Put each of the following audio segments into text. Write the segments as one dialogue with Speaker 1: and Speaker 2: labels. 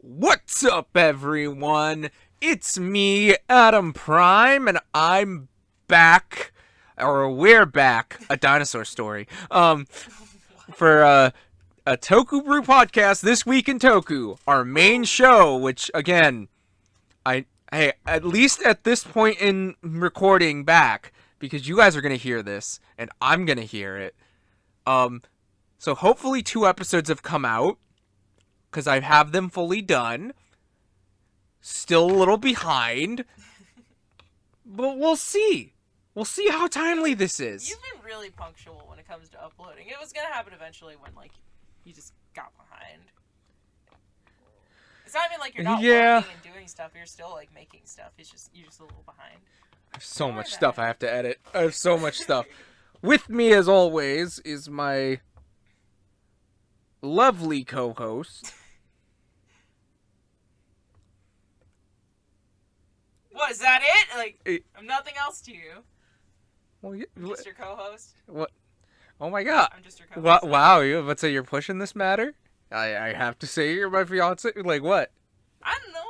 Speaker 1: What's up, everyone? It's me, Adam Prime, and I'm back, or we're back, a dinosaur story, for a TokuBrew podcast, This Week in Toku, our main show, which, again, hey, at least at this point in recording back, because you guys are going to hear this, and I'm going to hear it, so hopefully 2 episodes have come out, because I have them fully done. Still a little behind, but we'll see. We'll see how timely this is.
Speaker 2: You've been really punctual when it comes to uploading. It was gonna happen eventually when, you just got behind. It's not even like you're not working and doing stuff. You're still, making stuff. You're just a little behind.
Speaker 1: I have so much stuff I have to edit. I have so much stuff. With me, as always, is my lovely co-host.
Speaker 2: What, is that it? I'm nothing else to you.
Speaker 1: Well,
Speaker 2: Just your co-host?
Speaker 1: What? Oh my god.
Speaker 2: I'm just your co-host.
Speaker 1: Wow, let's say you're pushing this matter? I have to say you're my fiance? Like, what?
Speaker 2: I don't know.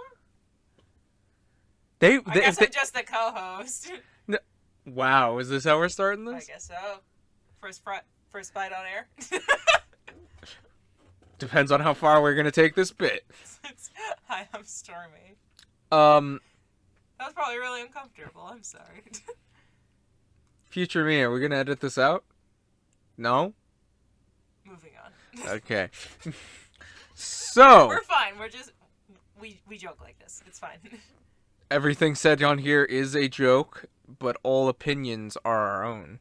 Speaker 2: I guess I'm just the co-host.
Speaker 1: No, wow, is this how we're starting this?
Speaker 2: I guess so. First fight on air?
Speaker 1: Depends on how far we're gonna take this bit.
Speaker 2: Hi, I'm Stormy. That was probably really uncomfortable. I'm sorry.
Speaker 1: Future me, are we gonna edit this out? No?
Speaker 2: Moving on.
Speaker 1: Okay. So
Speaker 2: we're fine. We're just we joke like this. It's fine.
Speaker 1: Everything said on here is a joke, but all opinions are our own.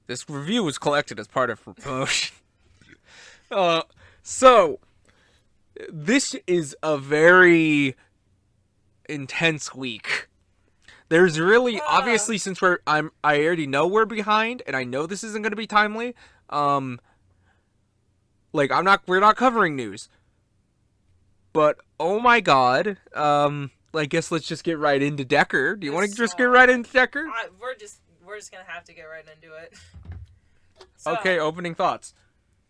Speaker 1: This review was collected as part of promotion. So this is a very intense week. There's really obviously, since I already know we're behind and I know this isn't going to be timely, we're not covering news. But oh my god, I guess let's just get right into Decker. Do you want to just get right into Decker?
Speaker 2: We're just going to have to get right into it. So,
Speaker 1: okay, opening thoughts.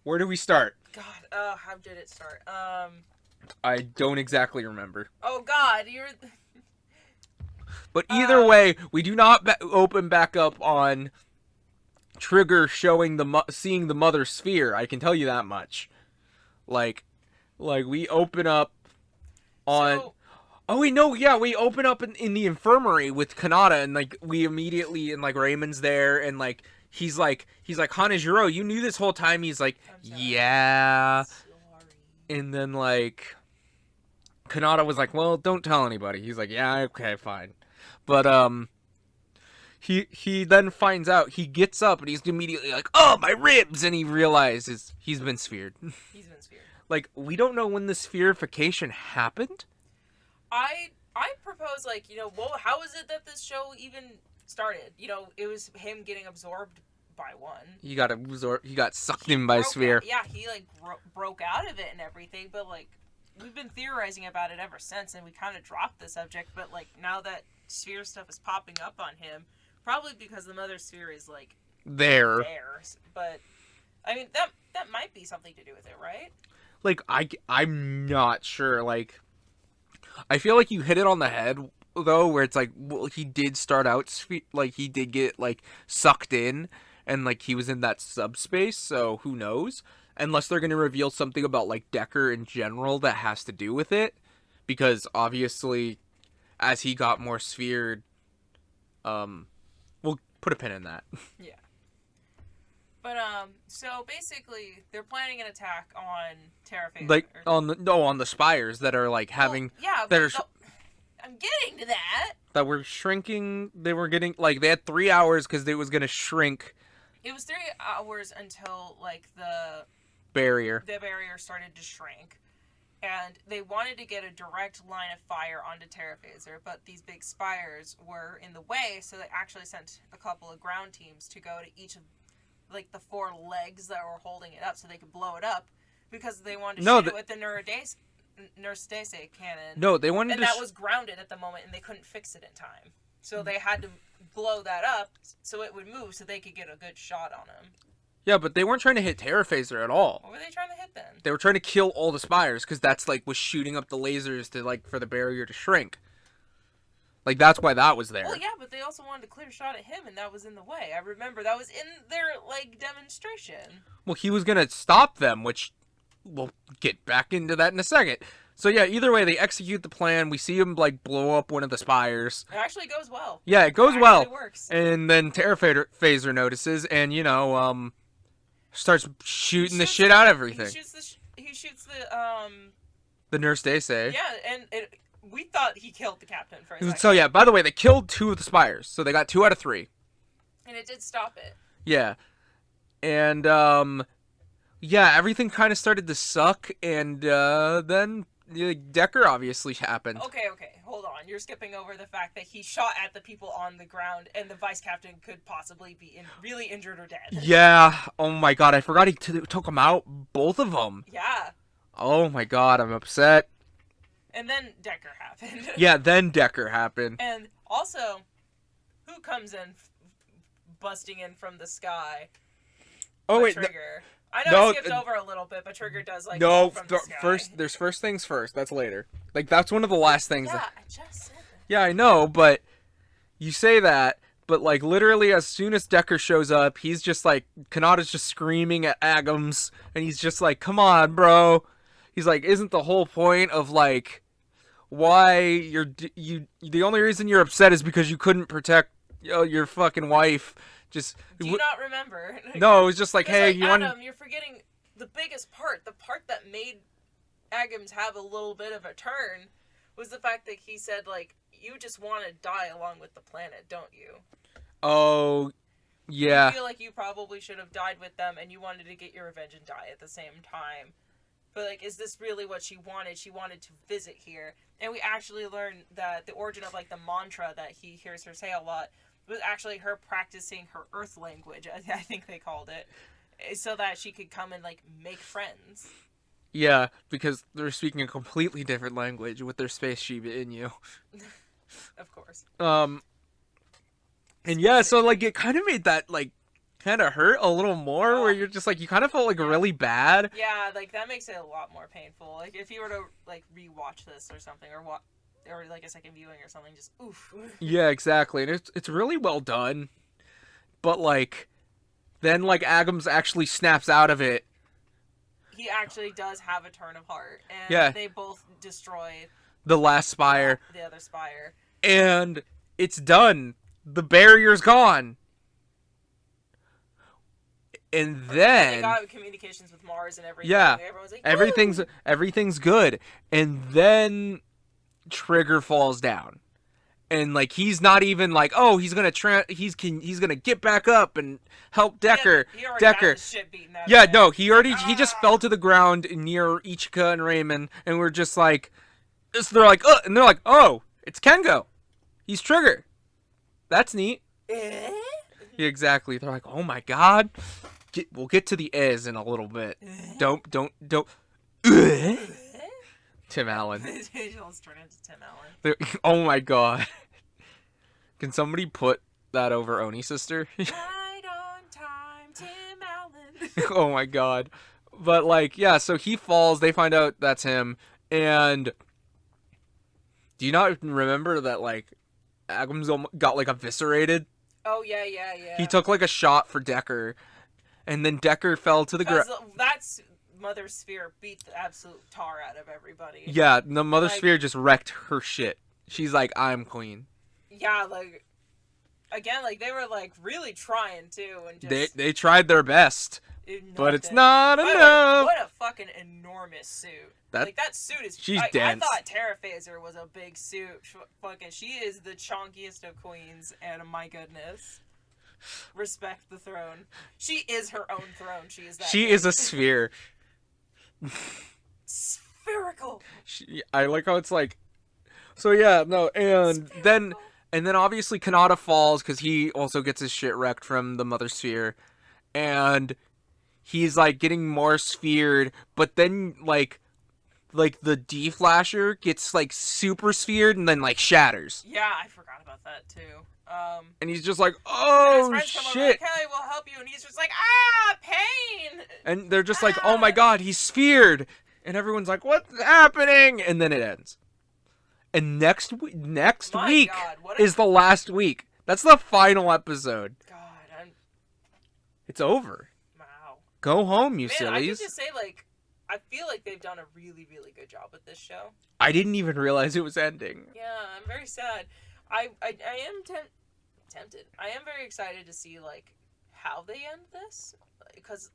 Speaker 1: Where do we start?
Speaker 2: God, how did it start?
Speaker 1: I don't exactly remember.
Speaker 2: Oh god,
Speaker 1: But either way, we do not open back up on Trigger showing seeing the mother sphere. I can tell you that much. Like we open up on.
Speaker 2: So,
Speaker 1: oh wait, no, yeah, we open up in the infirmary with Kanata, and we immediately and Raymond's there, and he's like Hanejiro, you knew this whole time. He's like, yeah.
Speaker 2: Sorry.
Speaker 1: And then Kanata was like, well, don't tell anybody. He's like, yeah, okay, fine. But he then finds out. He gets up and he's immediately like, oh, my ribs, and he realizes he's been sphered.
Speaker 2: He's been sphered.
Speaker 1: We don't know when the spherification happened.
Speaker 2: I propose how is it that this show even started? It was him getting absorbed by one.
Speaker 1: He got sucked in by a sphere.
Speaker 2: Yeah, he broke out of it and everything, but we've been theorizing about it ever since, and we kind of dropped the subject, but now that sphere stuff is popping up on him, probably because the mother sphere is
Speaker 1: there.
Speaker 2: But I mean that might be something to do with it, right?
Speaker 1: I'm not sure. I feel like you hit it on the head though, where it's well, he did start out he did get sucked in, and he was in that subspace, so who knows? Unless they're going to reveal something about Decker in general that has to do with it, because obviously as he got more sphered, we'll put a pin in that.
Speaker 2: Yeah. But so basically they're planning an attack on Terraphase.
Speaker 1: on the spires that are having
Speaker 2: I'm getting to that.
Speaker 1: That were shrinking. They were getting they had 3 hours because they was going to shrink.
Speaker 2: It was 3 hours until the
Speaker 1: barrier
Speaker 2: started to shrink, and they wanted to get a direct line of fire onto Terraphaser, but these big spires were in the way, so they actually sent a couple of ground teams to go to each of the 4 legs that were holding it up so they could blow it up, because they wanted to shoot it with the Nurstase cannon.
Speaker 1: No, they wanted
Speaker 2: that was grounded at the moment, and they couldn't fix it in time. So they had to blow that up so it would move so they could get a good shot on him.
Speaker 1: Yeah, but they weren't trying to hit Terra Phaser at all.
Speaker 2: What were they trying to hit then?
Speaker 1: They were trying to kill all the spires because that's like was shooting up the lasers to like for the barrier to shrink. Like that's why that was there.
Speaker 2: Well, yeah, but they also wanted a clear shot at him, and that was in the way. I remember that was in their like demonstration.
Speaker 1: Well, he was gonna stop them, which we'll get back into that in a second. So yeah, either way, they execute the plan. We see him like blow up one of the spires.
Speaker 2: It actually goes well.
Speaker 1: Yeah, it goes
Speaker 2: It
Speaker 1: well.
Speaker 2: works.
Speaker 1: And then Terra Phaser notices, and starts shooting the shit out of everything.
Speaker 2: He shoots
Speaker 1: the Nurse Daisei.
Speaker 2: Yeah, and we thought he killed the captain for a second.
Speaker 1: So yeah, by the way, they killed 2 of the spires, so they got 2 out of 3.
Speaker 2: And it did stop it.
Speaker 1: Yeah, and yeah, everything kind of started to suck, and then Decker obviously happened.
Speaker 2: Okay, hold on. You're skipping over the fact that he shot at the people on the ground, and the vice captain could possibly be really injured or dead.
Speaker 1: Yeah. Oh my god, I forgot he took them out, both of them.
Speaker 2: Yeah.
Speaker 1: Oh my god, I'm upset.
Speaker 2: And then Decker happened.
Speaker 1: Yeah, then Decker happened.
Speaker 2: And also, who comes in busting in from the sky?
Speaker 1: Oh wait,
Speaker 2: Trigger. I know I skipped over a little bit, but Trigger does like fall from the sky.
Speaker 1: There's first things first. That's later. Like that's one of the last things.
Speaker 2: Yeah, I just said that.
Speaker 1: Yeah, I know, but you say that, but like literally as soon as Decker shows up, he's just like Kanata's just screaming at Agams, and he's just like, "Come on, bro." He's like, "Isn't the whole point of like why the only reason you're upset is because you couldn't protect your fucking wife?" Just
Speaker 2: do you not remember?
Speaker 1: No, it was just like, hey,
Speaker 2: like,
Speaker 1: you
Speaker 2: Adam, you're forgetting the biggest part. The part that made Agams have a little bit of a turn was the fact that he said, like, you just want to die along with the planet, don't you?
Speaker 1: Oh, yeah.
Speaker 2: I feel like you probably should have died with them, and you wanted to get your revenge and die at the same time. But, like, is this really what she wanted? She wanted to visit here. And we actually learned that the origin of, like, the mantra that he hears her say a lot was actually her practicing her earth language, I think they called it, so that she could come and, like, make friends.
Speaker 1: Yeah, because they're speaking a completely different language with their space sheep in you.
Speaker 2: Of course.
Speaker 1: And yeah, so, like, it kind of made that, like, kind of hurt a little more, where you're just, like, you kind of felt, like, really bad.
Speaker 2: Yeah, like, that makes it a lot more painful. Like, if you were to, like, rewatch this or something, or like a second viewing or something, just oof.
Speaker 1: Yeah, exactly, and it's really well done, but like, then like Agams actually snaps out of it.
Speaker 2: He actually does have a turn of heart, and
Speaker 1: yeah.
Speaker 2: They both destroy
Speaker 1: the last spire,
Speaker 2: the other spire,
Speaker 1: and it's done. The barrier's gone, and then
Speaker 2: they got communications with Mars and everything.
Speaker 1: Yeah,
Speaker 2: everyone's like,
Speaker 1: everything's good, and then Trigger falls down, and like he's not even like, oh, he's gonna he's gonna get back up and help Decker.
Speaker 2: He already had the shit beaten out
Speaker 1: yeah,
Speaker 2: of him.
Speaker 1: no, he just fell to the ground near Ichika and Raymond, and we're just like, so they're like, and they're like, oh, it's Kengo, he's Trigger, that's neat. Yeah, exactly. They're like, oh my god, we'll get to the is in a little bit. Don't. Tim Allen.
Speaker 2: Let's turn into Tim Allen.
Speaker 1: Oh my god. Can somebody put that over Oni Sister?
Speaker 2: Right on time, Tim Allen.
Speaker 1: Oh my god. But like, yeah, so he falls, they find out that's him, and do you not remember that like Agams got like eviscerated?
Speaker 2: Oh yeah.
Speaker 1: He took like a shot for Decker, and then Decker fell to the ground.
Speaker 2: That's Mother Sphere beat the absolute tar out of everybody.
Speaker 1: Yeah, the Mother Sphere just wrecked her shit. She's like, I'm queen.
Speaker 2: Yeah, like, again, like, they were, like, really trying, too, and just...
Speaker 1: They tried their best, but it's not enough.
Speaker 2: What a fucking enormous suit. Like, that suit is...
Speaker 1: She's dense.
Speaker 2: I thought Terra Phaser was a big suit. She is the chonkiest of queens, and my goodness. Respect the throne. She is her own throne. She is that.
Speaker 1: She is a sphere.
Speaker 2: Spherical.
Speaker 1: I like how it's like, so yeah, no, and then obviously Kanata falls because he also gets his shit wrecked from the Mother Sphere, and he's like getting more sphered, but then like like the D-flasher gets like super sphered and then like shatters.
Speaker 2: Yeah, I forgot about that too.
Speaker 1: And he's just like,
Speaker 2: And his
Speaker 1: oh
Speaker 2: friends come over
Speaker 1: shit.
Speaker 2: like, hey, we'll help you, and he's just like, pain.
Speaker 1: And they're just like, oh my god, he's sphered. And everyone's like, what's happening? And then it ends. And next week
Speaker 2: God,
Speaker 1: is the last week. That's the final episode.
Speaker 2: God,
Speaker 1: It's over.
Speaker 2: wow.
Speaker 1: Go home, you
Speaker 2: Man,
Speaker 1: sillies.
Speaker 2: I can just say, like, I feel like they've done a really, really good job with this show.
Speaker 1: I didn't even realize it was ending.
Speaker 2: Yeah, I'm very sad. I am tempted. I am very excited to see, like, how they end this. Because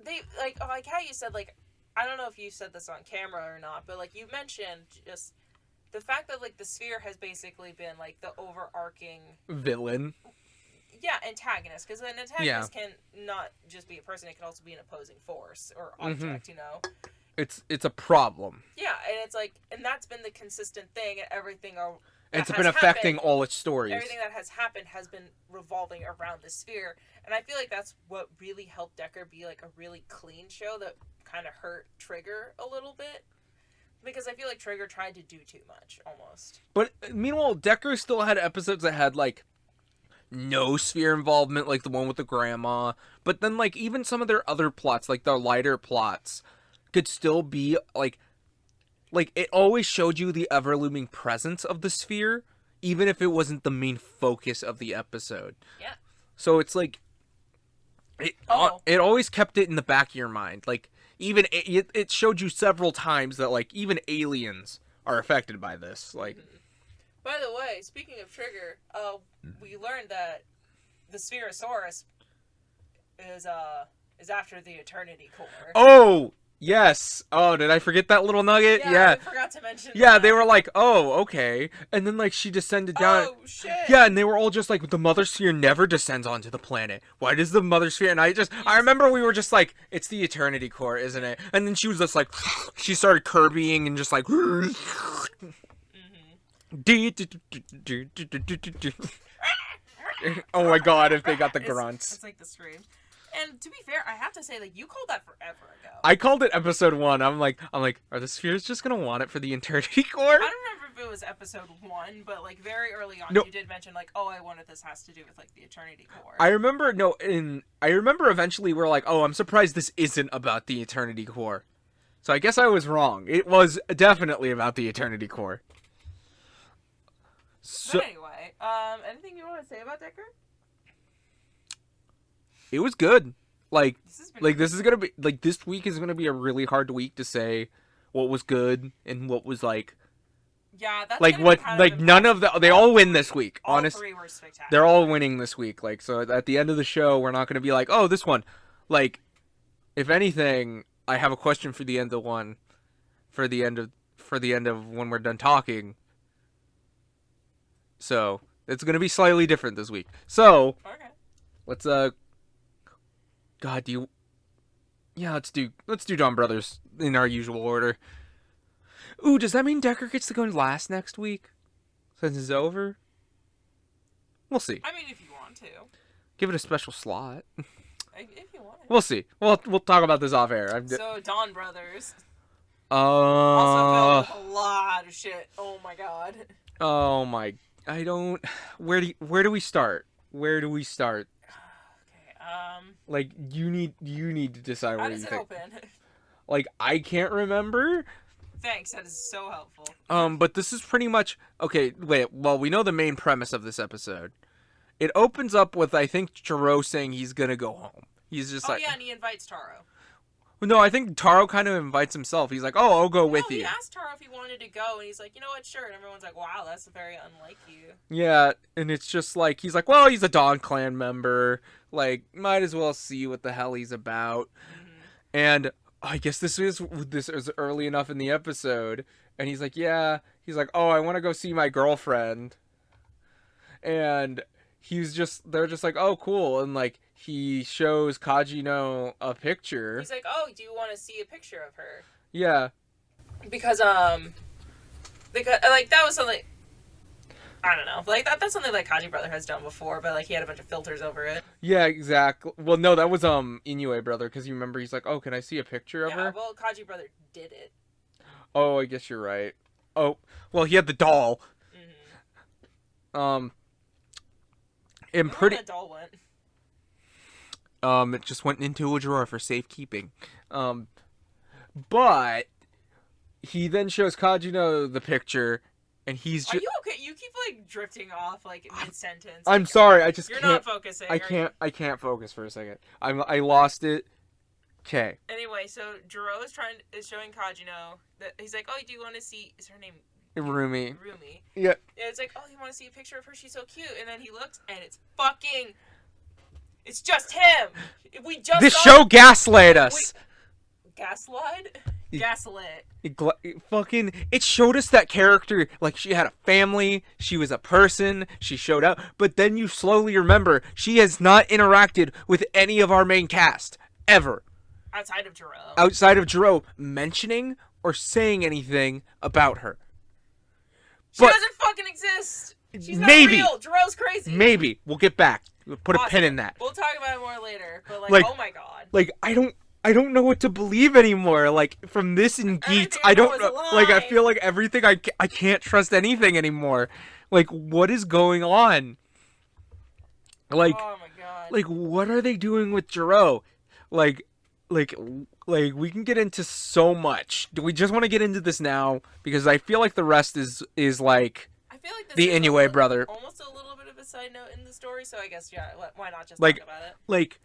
Speaker 2: they, like how you said, like, I don't know if you said this on camera or not, but, like, you mentioned just the fact that, like, the sphere has basically been, like, the overarching
Speaker 1: Villain.
Speaker 2: Yeah, antagonist, because an antagonist can not just be a person; it can also be an opposing force or object. You know,
Speaker 1: It's a problem.
Speaker 2: yeah, and it's like, and that's been the consistent thing, and everything.
Speaker 1: It's been affecting
Speaker 2: happened,
Speaker 1: all its stories.
Speaker 2: Everything that has happened has been revolving around the sphere, and I feel like that's what really helped Decker be like a really clean show that kind of hurt Trigger a little bit. Because I feel like Trigger tried to do too much, almost.
Speaker 1: But meanwhile, Decker still had episodes that had like no sphere involvement, like the one with the grandma. But then, like, even some of their other plots, like their lighter plots, could still be like it always showed you the ever looming presence of the sphere, even if it wasn't the main focus of the episode.
Speaker 2: Yeah.
Speaker 1: So it's like it always kept it in the back of your mind. Like, even it showed you several times that like even aliens are affected by this. Like.
Speaker 2: By the way, speaking of Trigger, we learned that the Spherosaurus is after the Eternity Core.
Speaker 1: Oh, yes. Oh, did I forget that little nugget?
Speaker 2: Yeah. I forgot to mention
Speaker 1: Yeah,
Speaker 2: that.
Speaker 1: they were like, oh, okay. And then, like, she descended down.
Speaker 2: Oh, shit.
Speaker 1: Yeah, and they were all just like, the Mother Sphere never descends onto the planet. Why does the Mother Sphere? And I remember we were just like, it's the Eternity Core, isn't it? And then she was just like, she started Kirbying and just like... Oh my god, if they got the grunts.
Speaker 2: It's like the scream. And to be fair, I have to say, like, you called that forever ago.
Speaker 1: I called it episode 1. I'm like, are the spheres just gonna want it for the Eternity Core?
Speaker 2: I don't remember if it was episode 1, but like very early on, you did mention like, oh, I wonder if this has to do with like the Eternity Core.
Speaker 1: I remember eventually we're like, oh, I'm surprised this isn't about the Eternity Core. So I guess I was wrong. It was definitely about the Eternity Core. So,
Speaker 2: but anyway, anything you want to say about Decker?
Speaker 1: it was good. Like
Speaker 2: This
Speaker 1: is gonna be like this week is gonna be a really hard week to say what was good and what was like.
Speaker 2: Yeah, that's
Speaker 1: like
Speaker 2: gonna
Speaker 1: what
Speaker 2: be kind
Speaker 1: like
Speaker 2: of
Speaker 1: none of the they all win this week.
Speaker 2: All
Speaker 1: Honest,
Speaker 2: three were spectacular.
Speaker 1: they're all winning this week. Like, so at the end of the show, we're not gonna be like, oh, this one. Like, if anything, I have a question for the end of one, for the end of when we're done talking. So it's gonna be slightly different this week. So
Speaker 2: Okay.
Speaker 1: let's God, let's do Dawn Brothers in our usual order. Ooh, does that mean Decker gets to go last next week? Since it's over? We'll see.
Speaker 2: I mean, if you want to.
Speaker 1: Give it a special slot.
Speaker 2: If you want.
Speaker 1: We'll see. We'll talk about this off air.
Speaker 2: So, Dawn Brothers. Also filled with a lot of shit. Oh my god.
Speaker 1: Oh my. I don't. Where do we start? Where do we start?
Speaker 2: Okay.
Speaker 1: Like, you need to decide
Speaker 2: How
Speaker 1: what
Speaker 2: does
Speaker 1: you
Speaker 2: it
Speaker 1: think.
Speaker 2: open?
Speaker 1: Like, I can't remember.
Speaker 2: Thanks. That is so helpful.
Speaker 1: But this is pretty much okay. Wait. Well, we know the main premise of this episode. It opens up with, I think, Jiro saying he's gonna go home. He's just like,
Speaker 2: yeah, and he invites Taro.
Speaker 1: No, I think Taro kind of invites himself. He's like, oh, I'll go with you.
Speaker 2: He asked Taro if he wanted to go, and he's like, you know what, sure. And everyone's like, wow, that's very unlike you.
Speaker 1: Yeah, and it's just like, he's like, well, he's a Dawn Clan member. Like, might as well see what the hell he's about.
Speaker 2: Mm-hmm.
Speaker 1: And I guess this is early enough in the episode. And he's like, yeah. He's like, oh, I want to go see my girlfriend. And they're just like, oh, cool. And like, he shows Kajino a picture.
Speaker 2: He's like, oh, do you want to see a picture of her?
Speaker 1: Yeah.
Speaker 2: Because like, that was something, I don't know. Like, that's something like Kaji Brother has done before, but like, he had a bunch of filters over it.
Speaker 1: Yeah, exactly. Well, no, that was Inoue brother, because you remember he's like, "Oh, can I see a picture of
Speaker 2: Yeah,
Speaker 1: her?"
Speaker 2: well, Kaji brother did it.
Speaker 1: Oh, I guess you're right. Oh, well, he had the doll.
Speaker 2: Mm-hmm.
Speaker 1: Um,
Speaker 2: I
Speaker 1: and
Speaker 2: wonder where
Speaker 1: pretty
Speaker 2: that doll went.
Speaker 1: it just went into a drawer for safekeeping. Um, but he then shows Kajino the picture, and he's
Speaker 2: Are
Speaker 1: just.
Speaker 2: you okay? You keep like drifting off like mid sentence.
Speaker 1: I'm
Speaker 2: Like,
Speaker 1: sorry, I just
Speaker 2: you're
Speaker 1: can't.
Speaker 2: not focusing.
Speaker 1: I can't. I can't focus for a second. I lost it. Okay.
Speaker 2: Anyway, so Jiro is showing Kajino that he's like, oh, do you want to see? Is her name
Speaker 1: Rumi.
Speaker 2: Rumi?
Speaker 1: Yeah.
Speaker 2: And it's like, oh, you want to see a picture of her? She's so cute. And then he looks, and it's fucking. It's just him. We just
Speaker 1: This
Speaker 2: saw
Speaker 1: show gaslit us.
Speaker 2: Gaslight? Gaslit.
Speaker 1: It showed us that character, like she had a family, she was a person, she showed up, but then you slowly remember she has not interacted with any of our main cast ever
Speaker 2: Outside of Jiro.
Speaker 1: outside of Jiro mentioning or saying anything about her.
Speaker 2: She doesn't fucking exist. She's not real. Jiro's crazy.
Speaker 1: Maybe we'll get back. We'll put a pin in that.
Speaker 2: We'll talk about it more later. But like oh my god.
Speaker 1: Like I don't know what to believe anymore. Like from this and Geats, I don't know. Like I feel like everything I can't trust anything anymore. Like what is going on? Like
Speaker 2: oh my god.
Speaker 1: Like what are they doing with Jiro? Like we can get into so much. Do we just want to get into this now? Because I feel like the rest is like
Speaker 2: I feel like this
Speaker 1: the
Speaker 2: is
Speaker 1: Inoue brother.
Speaker 2: Almost a little bit of a side note in the story, so I guess yeah, why not just
Speaker 1: like
Speaker 2: talk about it?
Speaker 1: like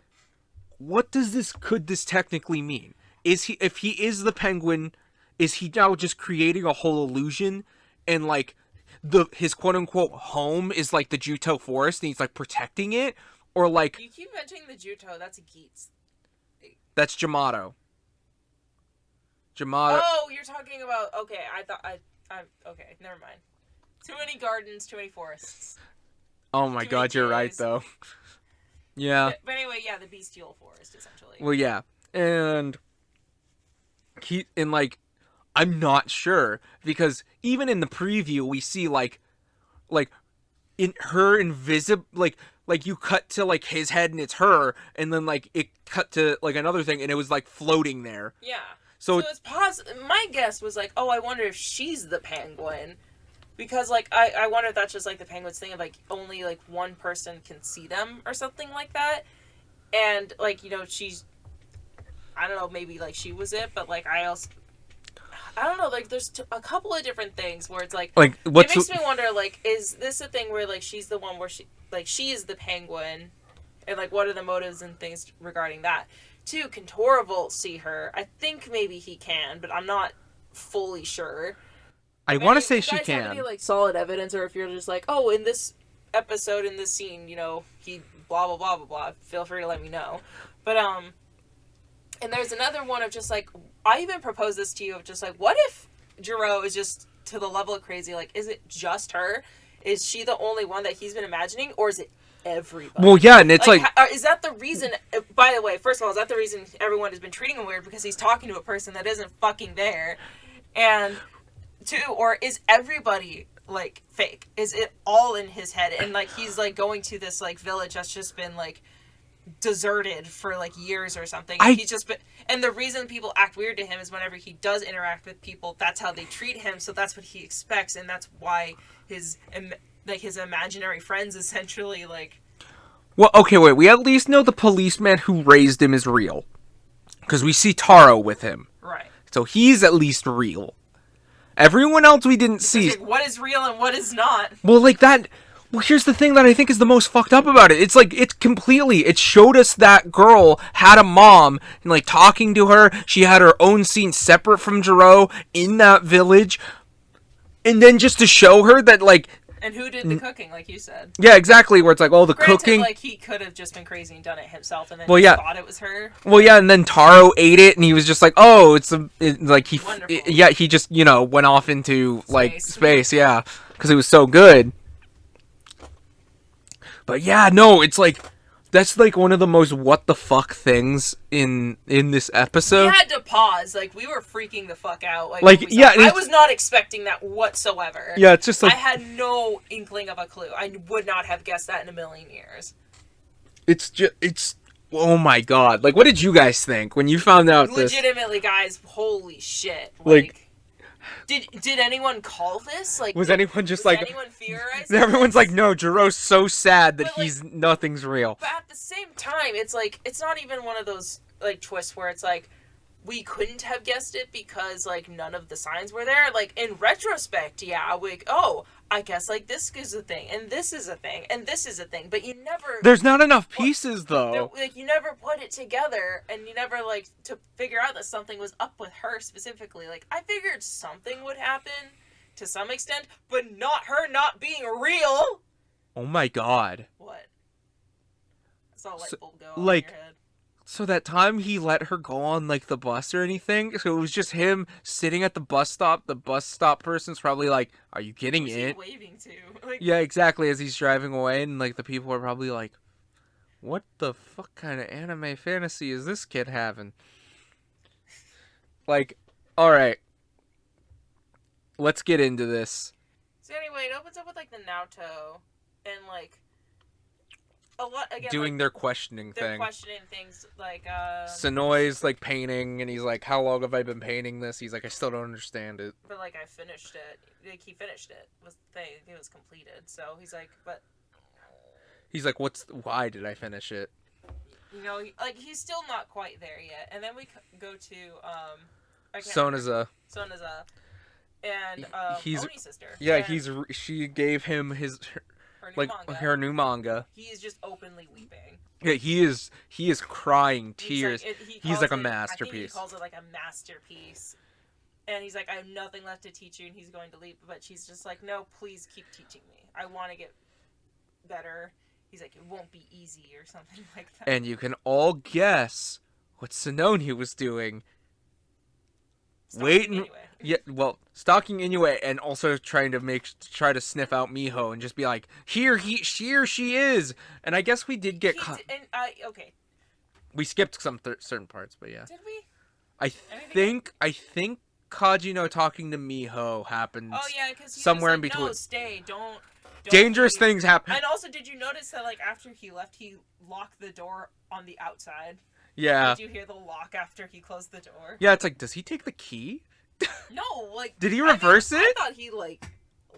Speaker 1: what could this technically mean? Is he, if he is the penguin, is he now just creating a whole illusion, and like his quote unquote home is like the Johto forest and he's like protecting it? Or like
Speaker 2: you keep mentioning the Johto, that's a Geats.
Speaker 1: That's Jamato. Oh,
Speaker 2: you're talking about okay, I okay, never mind. Too many gardens, too many forests.
Speaker 1: Oh my god, you're right though. Yeah.
Speaker 2: But anyway, yeah, the bestial forest essentially.
Speaker 1: Well, yeah. And I'm not sure because even in the preview we see like in her invisible like you cut to like his head and it's her, and then like it cut to like another thing and it was like floating there.
Speaker 2: Yeah.
Speaker 1: So
Speaker 2: it's my guess was like, oh, I wonder if she's the penguin. Because, like, I wonder if that's just, like, the penguins thing of, like, only, like, one person can see them or something like that. And, like, you know, I don't know, maybe, like, she was it, but, like, I don't know, like, there's a couple of different things where it's, like it makes me wonder, like, is this a thing where, like, she's the one where she is the penguin? And, like, what are the motives and things regarding that? 2, can Torvald see her? I think maybe he can, but I'm not fully sure.
Speaker 1: I want to say she
Speaker 2: can. Have any, like, solid evidence, or if you're just like, oh, in this episode, in this scene, you know, he blah blah blah blah blah. Feel free to let me know. But and there's another one of just like, I even proposed this to you of just like, what if Jiro is just to the level of crazy? Like, is it just her? Is she the only one that he's been imagining, or is it everybody?
Speaker 1: Well, yeah, and it's like
Speaker 2: is that the reason? By the way, first of all, is that the reason everyone has been treating him weird because he's talking to a person that isn't fucking there, and 2, or is everybody like fake? Is it all in his head? And like he's like going to this like village that's just been like deserted for like years or something. And he's just been, and the reason people act weird to him is whenever he does interact with people, that's how they treat him. So that's what he expects, and that's why his imaginary friends essentially like.
Speaker 1: Well, okay, wait. We at least know the policeman who raised him is real, because we see Taro with him.
Speaker 2: Right.
Speaker 1: So he's at least real. Everyone else we didn't see.
Speaker 2: Like, what is real and what is not?
Speaker 1: Well, like that. Well, here's the thing that I think is the most fucked up about it. It's like it showed us that girl had a mom and like talking to her. She had her own scene separate from Jiro in that village, and then just to show her that like.
Speaker 2: And who did the cooking, like you said?
Speaker 1: Yeah, exactly. Where it's like, oh, the
Speaker 2: Granted,
Speaker 1: cooking.
Speaker 2: Like he could have just been crazy and done it himself, and then thought it was her.
Speaker 1: Well, yeah, and then Taro ate it, and he was just like, oh, he just went off into like space, yeah, because it was so good. But yeah, no, it's like that's like one of the most what the fuck things in this episode.
Speaker 2: We had to pause, like we were freaking the fuck out. I was not expecting that whatsoever.
Speaker 1: Yeah, it's just like
Speaker 2: I had no inkling of a clue. I would not have guessed that in a million years.
Speaker 1: it's oh my god. Like, what did you guys think when you found out this?
Speaker 2: Legitimately, guys, holy shit.
Speaker 1: Like,
Speaker 2: did anyone call this? Like,
Speaker 1: was anyone just like
Speaker 2: anyone theorizing
Speaker 1: everyone's
Speaker 2: this?
Speaker 1: like, no, Jiro's so sad that
Speaker 2: But, like,
Speaker 1: he's nothing's real.
Speaker 2: But at the same time, it's like, it's not even one of those, like, twists where it's like, we couldn't have guessed it because, like, none of the signs were there. Like, in retrospect, yeah, like, oh, I guess, like, this is a thing, and this is a thing, and this is a thing, but you never...
Speaker 1: There's not enough pieces, though.
Speaker 2: Like, you never put it together, and you never, like, to figure out that something was up with her specifically. Like, I figured something would happen to some extent, but not her not being real!
Speaker 1: Oh my god.
Speaker 2: What? I saw a light bulb go
Speaker 1: like,
Speaker 2: on your head.
Speaker 1: So that time he let her go on, like, the bus or anything, so it was just him sitting at the bus stop. The bus stop person's probably like, are you getting
Speaker 2: Who's
Speaker 1: in?
Speaker 2: he waving to? Like,
Speaker 1: Yeah, exactly, as he's driving away, and, like, the people are probably like, what the fuck kind of anime fantasy is this kid having? Like, alright. Let's get into this.
Speaker 2: So anyway, it opens up with, like, the Naoto, and, like, a lot, again,
Speaker 1: Doing
Speaker 2: like,
Speaker 1: their questioning
Speaker 2: they're
Speaker 1: thing.
Speaker 2: questioning things, like,
Speaker 1: Sonoi's, like, painting, and he's like, how long have I been painting this? He's like, I still don't understand it.
Speaker 2: but, like, I finished it. Like, he finished it. Was the thing. It was completed. So he's like, but...
Speaker 1: He's like, why did I finish it?
Speaker 2: You know, like, he's still not quite there yet. And then we go to,
Speaker 1: Sonaza.
Speaker 2: Sonaza. And,
Speaker 1: He's
Speaker 2: Oni's sister.
Speaker 1: Yeah,
Speaker 2: and
Speaker 1: she gave him her new manga.
Speaker 2: He is just openly weeping.
Speaker 1: Yeah, he is crying tears. He's like a masterpiece.
Speaker 2: I think he calls it like a masterpiece. And he's like, I have nothing left to teach you, and he's going to leave. But she's just like, no, please keep teaching me. I want to get better. He's like, it won't be easy or something like that.
Speaker 1: And you can all guess what Sononi was doing.
Speaker 2: Anyway.
Speaker 1: Yeah, well, stalking Inoue and also trying to sniff out Miho and just be like, she is. And I guess we did get caught.
Speaker 2: Okay.
Speaker 1: We skipped some certain parts, but yeah.
Speaker 2: Did we?
Speaker 1: I think Kajino talking to Miho happens.
Speaker 2: Oh yeah, because
Speaker 1: somewhere
Speaker 2: was
Speaker 1: in
Speaker 2: like,
Speaker 1: between.
Speaker 2: No, stay, don't
Speaker 1: dangerous
Speaker 2: leave.
Speaker 1: things happen.
Speaker 2: And also, did you notice that like after he left, he locked the door on the outside?
Speaker 1: Yeah.
Speaker 2: Did you hear the lock after he closed the door?
Speaker 1: Yeah, it's like, does he take the key?
Speaker 2: No, like...
Speaker 1: Did he reverse it?
Speaker 2: I thought he, like,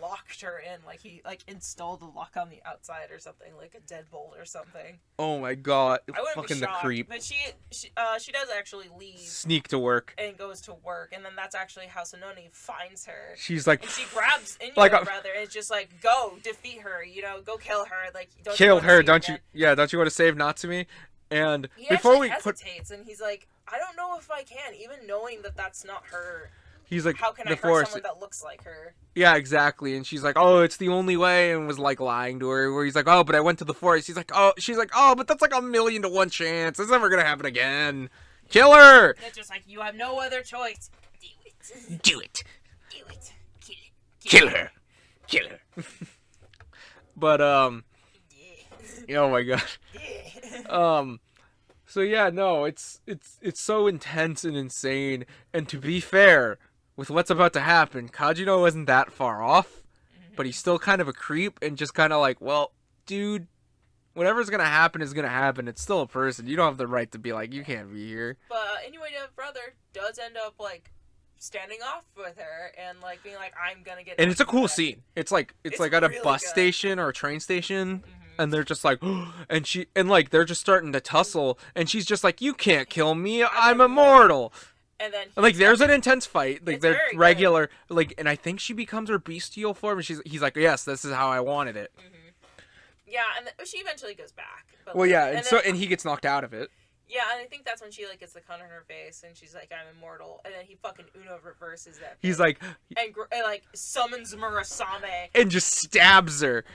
Speaker 2: locked her in. Like, he, like, installed a lock on the outside or something. Like a deadbolt or something.
Speaker 1: Oh my god.
Speaker 2: I wouldn't
Speaker 1: Fucking
Speaker 2: be shocked,
Speaker 1: the creep.
Speaker 2: but she does actually leave.
Speaker 1: Sneak to work.
Speaker 2: And goes to work. And then that's actually how Sononi finds her.
Speaker 1: She's like...
Speaker 2: And she grabs Inoue,
Speaker 1: like
Speaker 2: rather, and it's just like, go, defeat her, you know, go kill her. Like,
Speaker 1: kill her, don't you... Yeah, don't you want to save Natsumi? And
Speaker 2: he
Speaker 1: before we
Speaker 2: hesitates, and he's like, I don't know if I can, even knowing that that's not her.
Speaker 1: He's like,
Speaker 2: how can I hurt someone that looks like her?
Speaker 1: Yeah, exactly. And she's like, oh, it's the only way, and was like lying to her. Where he's like, oh, but I went to the forest. He's like, oh, she's like, oh, but that's like 1,000,000 to 1 chance. It's never gonna happen again. Kill her.
Speaker 2: And it's just like, you have no other choice. Do it.
Speaker 1: Do it.
Speaker 2: Do it.
Speaker 1: Kill her. Kill her. But oh my god. So yeah, no, it's so intense and insane. And to be fair, with what's about to happen, Kajino wasn't that far off, but he's still kind of a creep and just kind of like, well, dude, whatever's gonna happen is gonna happen. It's still a person. You don't have the right to be like, you can't be here.
Speaker 2: But anyway, the brother does end up like standing off with her and like being like, I'm gonna get.
Speaker 1: And it's a cool scene. It's like at a
Speaker 2: really
Speaker 1: bus
Speaker 2: good.
Speaker 1: station or a train station. And they're just like, and like they're just starting to tussle, and she's just like, "You can't kill me, I'm immortal."
Speaker 2: And then
Speaker 1: like there's an intense fight, like they're regular,
Speaker 2: good.
Speaker 1: like, and I think she becomes her bestial form, and he's like, "Yes, this is how I wanted it."
Speaker 2: Yeah, and she eventually goes back. But
Speaker 1: well, yeah, and he gets knocked out of it.
Speaker 2: Yeah, and I think that's when she like gets the gun in her face, and she's like, "I'm immortal," and then he fucking Uno reverses that.
Speaker 1: He's like,
Speaker 2: and like summons Murasame
Speaker 1: and just stabs her.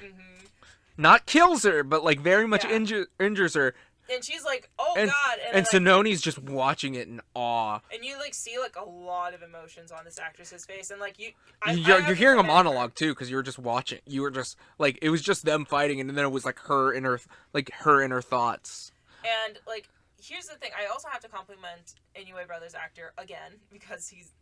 Speaker 1: Not kills her, but like very much injures her.
Speaker 2: And she's like, "Oh god!"
Speaker 1: And Sononi's just watching it in awe.
Speaker 2: And you like see like a lot of emotions on this actress's face, and like
Speaker 1: you're hearing a monologue too, because you were just watching. You were just like, it was just them fighting, and then it was like her inner thoughts.
Speaker 2: And like, here's the thing: I also have to compliment Inoue Brothers actor again, because he's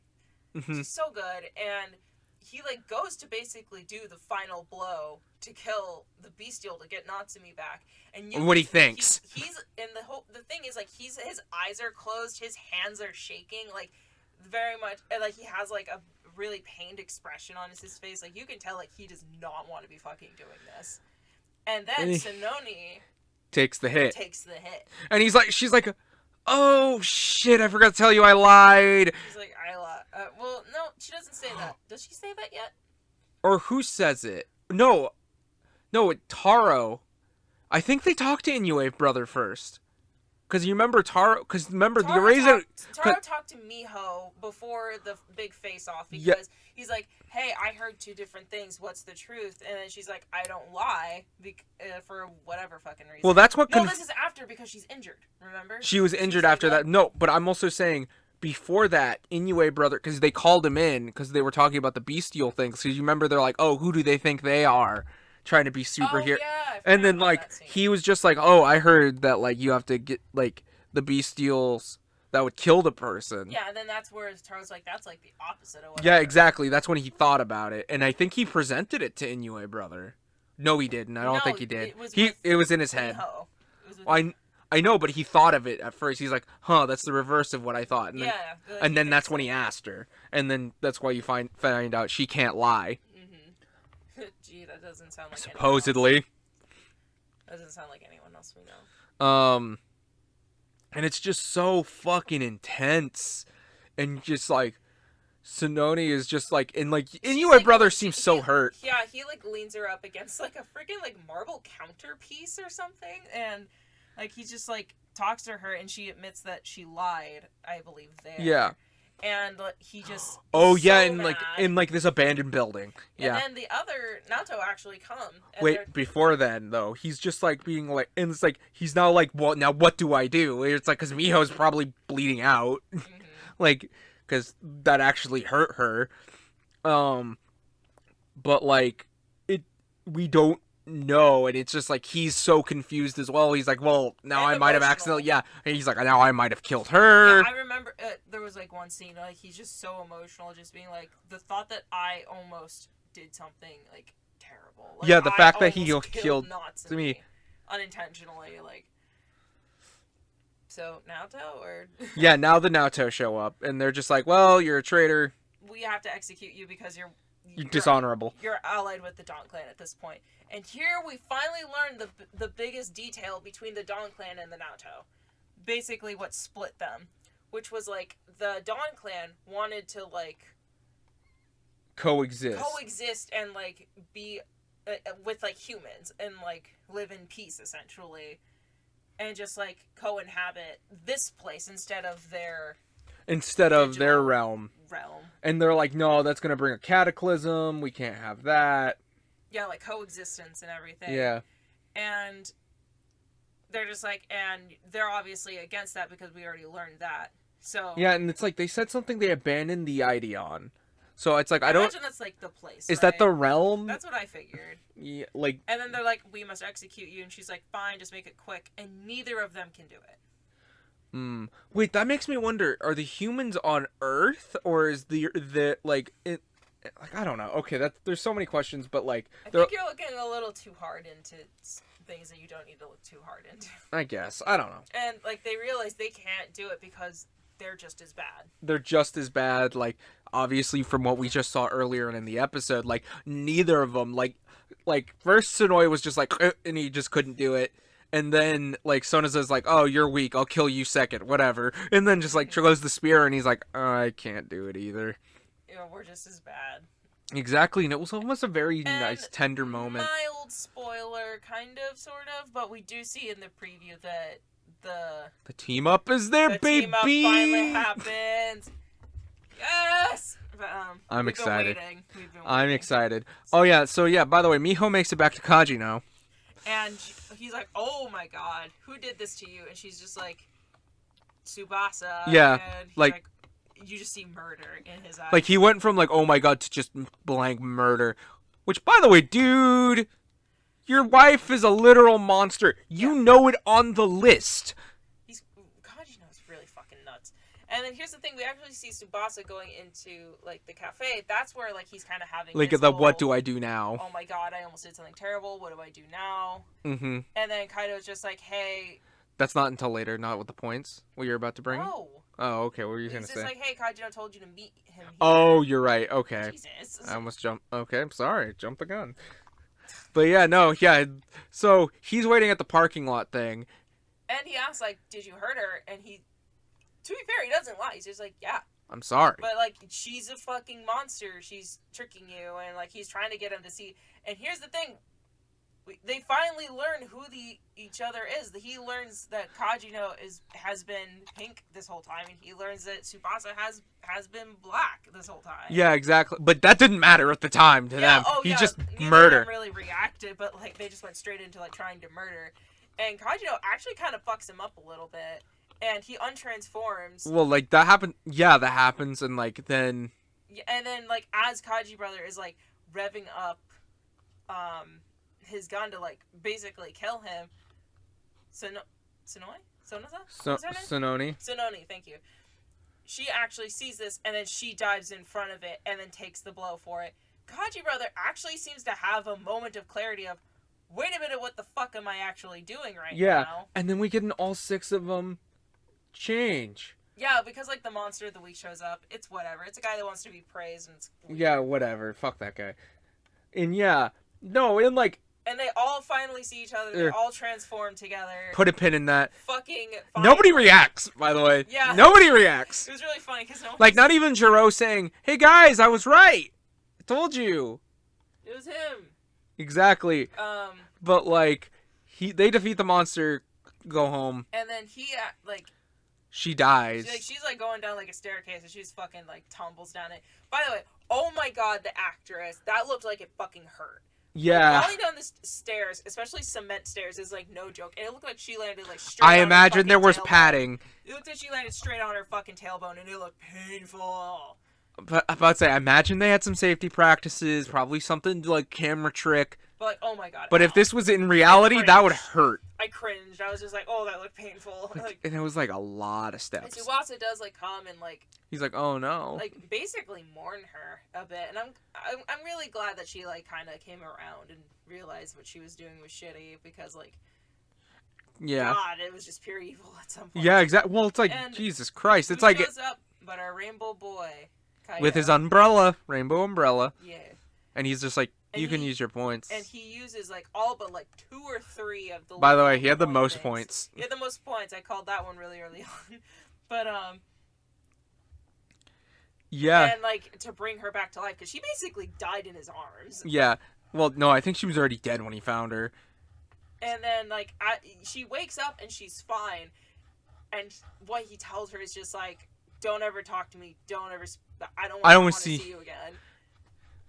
Speaker 2: so good. And he like goes to basically do the final blow to kill the bestial to get Natsumi back, and
Speaker 1: what he thinks.
Speaker 2: He's and the thing is like his eyes are closed, his hands are shaking, like very much, and like he has like a really pained expression on his face. Like you can tell like he does not want to be fucking doing this. And then Sononi
Speaker 1: takes the hit. And she's like, oh shit, I forgot to tell you I lied.
Speaker 2: She's like, I lied. Well, no, she doesn't say that. Does she say that yet?
Speaker 1: Or who says it? No, Taro. I think they talked to Inoue brother first. Because you remember Taro, the reason...
Speaker 2: Taro talked to Miho before the big face-off because he's like, hey, I heard 2 different things, what's the truth? And then she's like, I don't lie, for whatever fucking reason.
Speaker 1: Well, that's what...
Speaker 2: No, this is after because she's injured, remember?
Speaker 1: She was injured after that. No, but I'm also saying, before that, Inoue brother, because they called him in, because they were talking about the bestial thing, so you remember they're like, oh, who do they think they are? Trying to be superhero, and then like he was just like, oh, I heard that like you have to get like the bestials that would kill the person.
Speaker 2: Yeah, and then that's where Taro's like, that's like the opposite of what.
Speaker 1: Yeah, exactly. That's when he thought about it, and I think he presented it to Inoue brother. No, he didn't. I don't think he did. It was in his head. I know, but he thought of it at first. He's like, huh, that's the reverse of what I thought. And then that's when he asked her, and then that's why you find out she can't lie.
Speaker 2: Gee, that doesn't sound like
Speaker 1: supposedly.
Speaker 2: That doesn't sound like anyone else we know.
Speaker 1: And it's just so fucking intense, and just like Sononi is just like, and like Inoue brother seems so hurt.
Speaker 2: Yeah, he like leans her up against like a freaking like marble counterpiece or something, and like he just like talks to her, and she admits that she lied. I believe there.
Speaker 1: Yeah.
Speaker 2: And he just
Speaker 1: in like this abandoned building. Yeah.
Speaker 2: And then the other Naoto actually come.
Speaker 1: Wait, before then though, he's just like being like, and it's like he's now like, well, now what do I do? It's like because Miho's probably bleeding out, like because that actually hurt her. But like we don't know, and it's just like he's so confused as well. He's like, well, now I might have accidentally, and he's like, now I might have killed her.
Speaker 2: Yeah, I remember there was like one scene like he's just so emotional, just being like, the thought that I almost did something like terrible. Like,
Speaker 1: yeah, the fact that he killed
Speaker 2: to me unintentionally, like. So Naoto or
Speaker 1: yeah, now the Naoto show up, and they're just like, well, you're a traitor.
Speaker 2: We have to execute you because you're
Speaker 1: dishonorable.
Speaker 2: You're allied with the Dawn Clan at this point. And here we finally learn the biggest detail between the Dawn Clan and the Naoto. Basically what split them. Which was like, the Dawn Clan wanted to like... Coexist and like be with like humans. And like live in peace essentially. And just like co-inhabit this place instead of their realm.
Speaker 1: And they're like, no, that's going to bring a cataclysm. We can't have that.
Speaker 2: Yeah, like coexistence and everything.
Speaker 1: Yeah.
Speaker 2: And they're just like, and they're obviously against that because we already learned that. So
Speaker 1: yeah, and it's like they said something, they abandoned the Ideon. So it's like, I
Speaker 2: imagine that's like the place.
Speaker 1: Is that the realm?
Speaker 2: That's what I figured.
Speaker 1: Yeah, like.
Speaker 2: And then they're like, we must execute you. And she's like, fine, just make it quick. And neither of them can do it.
Speaker 1: Wait, that makes me wonder, are the humans on Earth, or is the like it like, I don't know. Okay, there's so many questions, but like
Speaker 2: I think you're looking a little too hard into things that you don't need to look too hard into.
Speaker 1: I guess. I don't know.
Speaker 2: And like they realize they can't do it because they're just as bad.
Speaker 1: They're just as bad, like obviously from what we just saw earlier in the episode, like neither of them like first Sonoi was just like and he just couldn't do it. And then, like, Sonaza's like, oh, you're weak, I'll kill you second, whatever. And then just, like, throws the spear, and he's like, I can't do it either.
Speaker 2: Yeah, we're just as bad.
Speaker 1: Exactly, and it was almost a very nice, tender moment.
Speaker 2: Mild spoiler, kind of, sort of, but we do see in the preview that the
Speaker 1: team-up is there, baby!
Speaker 2: The team-up finally happens! Yes! But,
Speaker 1: I'm excited. I'm excited. Oh, yeah, so, yeah, by the way, Miho makes it back to Kaji now.
Speaker 2: And he's like, oh my god, who did this to you? And she's just like, Tsubasa.
Speaker 1: Yeah,
Speaker 2: and like, you just see murder in his eyes.
Speaker 1: Like, he went from like, oh my god, to just blank murder. Which, by the way, dude, your wife is a literal monster. You know it on the list.
Speaker 2: Kaji knows really fucking nuts. And then here's the thing: we actually see Tsubasa going into like the cafe. That's where like he's kind of having
Speaker 1: Like
Speaker 2: his
Speaker 1: the
Speaker 2: whole,
Speaker 1: what do I do now?
Speaker 2: oh my god, I almost did something terrible. What do I do now?
Speaker 1: Mm-hmm.
Speaker 2: And then Kaido's just like, hey.
Speaker 1: That's not until later, not with the points. What you're about to bring?
Speaker 2: No.
Speaker 1: Oh, okay. What were you
Speaker 2: He's
Speaker 1: gonna
Speaker 2: just
Speaker 1: say?
Speaker 2: like, hey, Kaido told you to meet him here.
Speaker 1: Oh, you're right. Okay.
Speaker 2: Jesus.
Speaker 1: I almost jumped. Okay, I'm sorry. Jump the gun. But yeah, no, yeah. So he's waiting at the parking lot thing.
Speaker 2: And he asks, like, did you hurt her? And he, to be fair, he doesn't lie. He's just like, yeah.
Speaker 1: I'm sorry.
Speaker 2: But, like, she's a fucking monster. She's tricking you. And, like, he's trying to get him to see. And here's the thing. They finally learn who each other is. He learns that Kajino has been pink this whole time, and he learns that Tsubasa has been black this whole time.
Speaker 1: Yeah, exactly. But that didn't matter at the time to them. He just murdered.
Speaker 2: Neither of them really reacted, but like they just went straight into like trying to murder. And Kajino actually kind of fucks him up a little bit, and he untransforms.
Speaker 1: Well, like that happened. Yeah, that happens, and like then.
Speaker 2: Yeah, and then like as Kaji brother is like revving up, his gun to like basically kill him. Sononi, thank you. She actually sees this and then she dives in front of it and then takes the blow for it. Kaji brother actually seems to have a moment of clarity of, wait a minute, what the fuck am I actually doing right now?
Speaker 1: Yeah, and then we get an all 6 of them change.
Speaker 2: Yeah, because like the monster of the week shows up. It's whatever. It's a guy that wants to be praised and it's weird.
Speaker 1: Yeah, whatever. Fuck that guy. And yeah, no, and like.
Speaker 2: And they all finally see each other. They all transform together.
Speaker 1: Put a pin in that.
Speaker 2: Fucking
Speaker 1: fine. Nobody reacts, by the way.
Speaker 2: Yeah.
Speaker 1: Nobody reacts.
Speaker 2: It was really funny because no one
Speaker 1: like, not even Jiro saying, hey guys, I was right. I told you.
Speaker 2: It was him.
Speaker 1: Exactly. But, like, they defeat the monster, go home.
Speaker 2: And then he, like...
Speaker 1: She dies.
Speaker 2: She's like going down, like, a staircase, and she's fucking, like, tumbles down it. By the way, oh my god, the actress. That looked like it fucking hurt.
Speaker 1: Yeah.
Speaker 2: Like, falling down the stairs, especially cement stairs, is like no joke. And it looked like she landed like straight
Speaker 1: I
Speaker 2: on
Speaker 1: imagine
Speaker 2: her
Speaker 1: there was
Speaker 2: tailbone.
Speaker 1: padding.
Speaker 2: It looked like she landed straight on her fucking tailbone, and it looked painful.
Speaker 1: But I'm about to say, I imagine they had some safety practices, probably something like camera trick.
Speaker 2: But like, oh my god.
Speaker 1: But if this was in reality, that would hurt.
Speaker 2: I cringed. I was just like, oh, that looked painful. Like,
Speaker 1: and it was like a lot of steps.
Speaker 2: And Tsubasa does like come and like.
Speaker 1: He's like, oh no.
Speaker 2: Like basically mourn her a bit, and I'm really glad that she like kind of came around and realized what she was doing was shitty because like.
Speaker 1: Yeah.
Speaker 2: God, it was just pure evil at some point.
Speaker 1: Yeah, exactly. Well, it's like Jesus Christ. It's like
Speaker 2: shows up, but our rainbow boy. Kaido.
Speaker 1: With his umbrella, rainbow umbrella.
Speaker 2: Yeah.
Speaker 1: And he's just like, you can use your points.
Speaker 2: And he uses like all but like 2 or 3 of the.
Speaker 1: By the way, he had the most points.
Speaker 2: He had the most points. I called that one really early on, but Yeah. And like to bring her back to life because she basically died in his arms.
Speaker 1: Yeah. Well, no, I think she was already dead when he found her.
Speaker 2: And then like she wakes up and she's fine, and what he tells her is just like, "Don't ever talk to me. Don't ever. I don't want to see you again."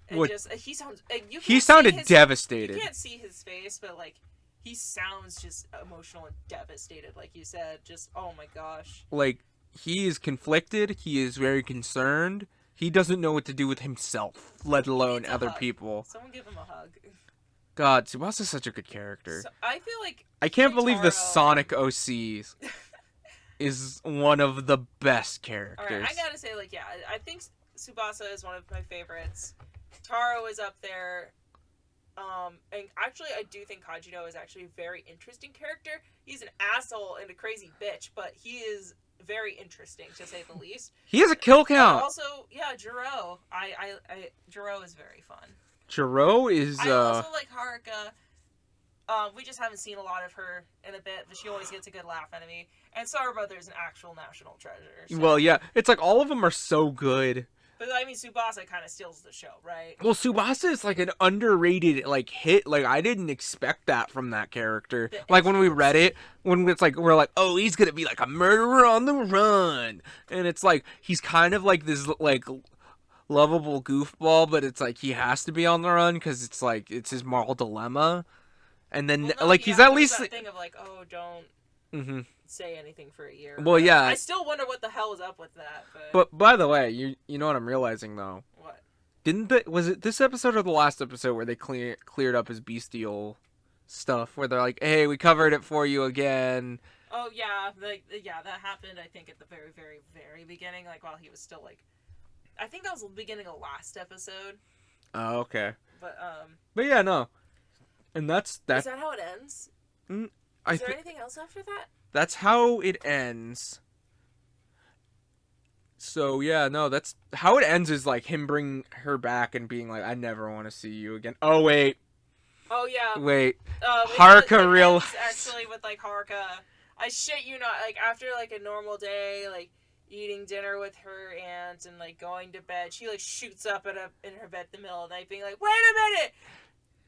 Speaker 2: And just he sounds. He
Speaker 1: sounded devastated.
Speaker 2: You can't see his face, but like he sounds just emotional and devastated, like you said. Just oh my gosh.
Speaker 1: Like he is conflicted. He is very concerned. He doesn't know what to do with himself, let alone other people.
Speaker 2: Someone give him a hug.
Speaker 1: God, Tsubasa's such a good character.
Speaker 2: So, I feel like
Speaker 1: I can't believe the Sonic OC is one of the best characters.
Speaker 2: Alright, I gotta say, like, yeah, I think Tsubasa is one of my favorites. Taro is up there. And actually, I do think Kajino is actually a very interesting character. He's an asshole and a crazy bitch, but he is very interesting, to say the least.
Speaker 1: He has a kill count.
Speaker 2: Also, yeah, Jiro. Jiro is very fun.
Speaker 1: Jiro is,
Speaker 2: I also like Haruka. We just haven't seen a lot of her in a bit, but she always gets a good laugh out of me. And Star Brother's an actual national treasure. So.
Speaker 1: Well, yeah. It's like all of them are so good.
Speaker 2: But, I mean, Tsubasa kind of steals the show, right?
Speaker 1: Well, Tsubasa is, like, an underrated, like, hit. Like, I didn't expect that from that character. Like, when we read it, when it's like, we're like, oh, he's gonna be, like, a murderer on the run. And it's like, he's kind of, like, this, like, lovable goofball, but it's like, he has to be on the run, because it's, like, it's his moral dilemma. And then, like, he's at least...
Speaker 2: that thing of, like, oh, don't... say anything for a year.
Speaker 1: Well, yeah.
Speaker 2: I still wonder what the hell was up with that.
Speaker 1: But by the way, you know what I'm realizing though?
Speaker 2: What?
Speaker 1: Was it this episode or the last episode where they cleared up his bestial stuff? Where they're like, "Hey, we covered it for you again."
Speaker 2: Oh yeah, that happened. I think at the very, very, very beginning, like while he was still like, I think that was the beginning of last episode.
Speaker 1: Oh, okay.
Speaker 2: But
Speaker 1: But yeah, no. And that's
Speaker 2: is
Speaker 1: that.
Speaker 2: that how it ends?
Speaker 1: I
Speaker 2: Is there
Speaker 1: think
Speaker 2: anything else after that?
Speaker 1: that's how it ends. So yeah, no, that's how it ends. Is like him bringing her back and being like, "I never want to see you again." Oh wait,
Speaker 2: Oh yeah.
Speaker 1: wait.
Speaker 2: It
Speaker 1: Haruka real.
Speaker 2: ends actually with like Haruka. I shit you not. Like after like a normal day, like eating dinner with her aunt and like going to bed, she like shoots up in her bed in the middle of the night, being like, "Wait a minute,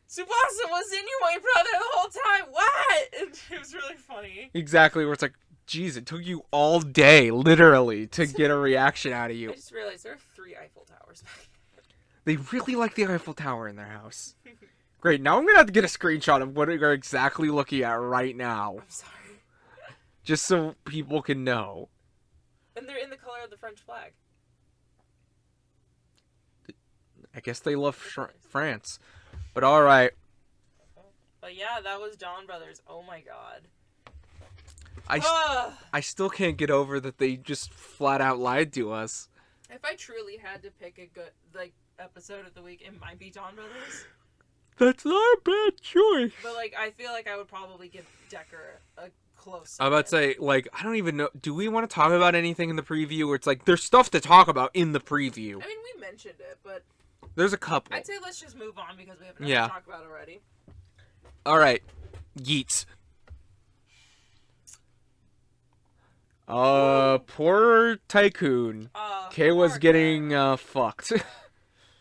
Speaker 2: Tsubasa was in you, my brother, the whole time. What?" And it was really funny.
Speaker 1: Exactly, where it's like, geez, it took you all day, literally, to get a reaction out of
Speaker 2: I
Speaker 1: you.
Speaker 2: just realized there are 3 Eiffel Towers back here.
Speaker 1: They really like the Eiffel Tower in their house. Great, now I'm gonna have to get a screenshot of what we're exactly looking at right now.
Speaker 2: I'm sorry.
Speaker 1: Just so people can know.
Speaker 2: And they're in the color of the French flag.
Speaker 1: I guess they love France. But alright.
Speaker 2: But yeah, that was Dawn Brothers. Oh my god.
Speaker 1: I still can't get over that they just flat out lied to us.
Speaker 2: If I truly had to pick a good like episode of the week, it might be Dawn Brothers.
Speaker 1: That's not a bad choice.
Speaker 2: But like, I feel like I would probably give Decker a close.
Speaker 1: I'm about to say, like, I don't even know. Do we want to talk about anything in the preview? Where it's like, there's stuff to talk about in the preview.
Speaker 2: I mean, we mentioned it, but
Speaker 1: there's a couple.
Speaker 2: I'd say let's just move on because we have enough to talk about already.
Speaker 1: All right, Yeats. Poor Tycoon. Kay was getting fucked.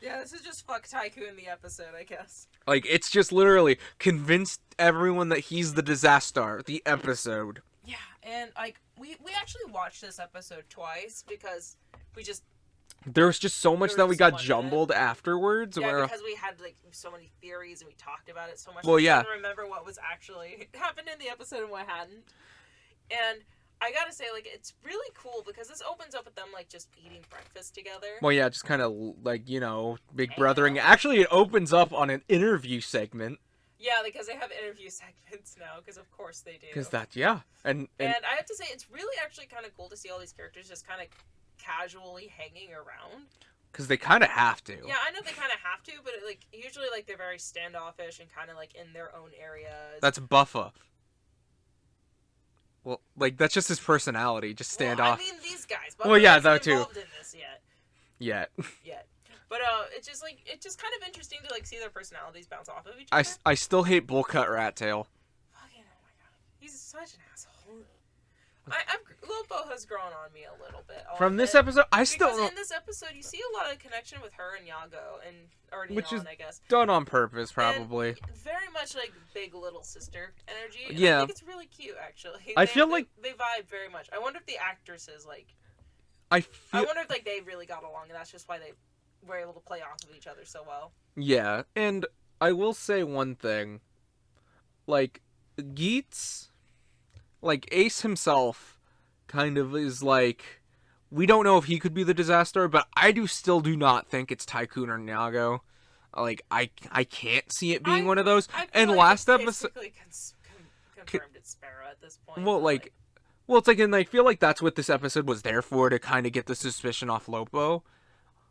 Speaker 2: Yeah, this is just fuck Tycoon the episode, I guess.
Speaker 1: Like, it's just literally convinced everyone that he's the disaster. The episode.
Speaker 2: Yeah, and like we actually watched this episode twice because we just
Speaker 1: there was just so much that we got jumbled afterwards.
Speaker 2: Yeah, because we had like so many theories and we talked about it so much.
Speaker 1: Well,
Speaker 2: we
Speaker 1: yeah.
Speaker 2: couldn't remember what was actually happened in the episode and what hadn't. And I gotta say, like, it's really cool because this opens up with them like just eating breakfast together.
Speaker 1: Well, yeah, just kind of like, you know, big brothering. Actually, it opens up on an interview segment.
Speaker 2: Yeah, because they have interview segments now, because of course they do.
Speaker 1: Because that, yeah. And
Speaker 2: I have to say, it's really actually kind of cool to see all these characters just kind of casually hanging around.
Speaker 1: Because they kind of have to.
Speaker 2: Yeah, I know they kind of have to, but like usually like they're very standoffish and kind of like in their own areas.
Speaker 1: That's Buffa. Well, like, that's just his personality, just stand off.
Speaker 2: I mean, these guys.
Speaker 1: Well, yeah, that too.
Speaker 2: Involved in this yet.
Speaker 1: Yet.
Speaker 2: But it's just kind of interesting to like see their personalities bounce off of each other.
Speaker 1: I still hate Bullcut Rat-Tail.
Speaker 2: Fucking oh my god, he's such an asshole. Lopo has grown on me a little bit.
Speaker 1: From this episode,
Speaker 2: because in this episode you see a lot of connection with her and Yago and
Speaker 1: which is
Speaker 2: I guess
Speaker 1: done on purpose, probably.
Speaker 2: And very much like big little sister energy. And
Speaker 1: yeah,
Speaker 2: I think it's really cute actually.
Speaker 1: I feel like
Speaker 2: they vibe very much. I wonder if the actresses like.
Speaker 1: I
Speaker 2: wonder if like they really got along, and that's just why they were able to play off of each other so well.
Speaker 1: Yeah, and I will say one thing. Like, Geets, like, Ace himself kind of is like, we don't know if he could be the disaster, but I still do not think it's Tycoon or Nyago. Like, I can't see it being one of those. And like last episode...
Speaker 2: confirmed it's Sparrow at this point.
Speaker 1: Well, like... Well, it's like, and I feel like that's what this episode was there for, to kind of get the suspicion off Lopo.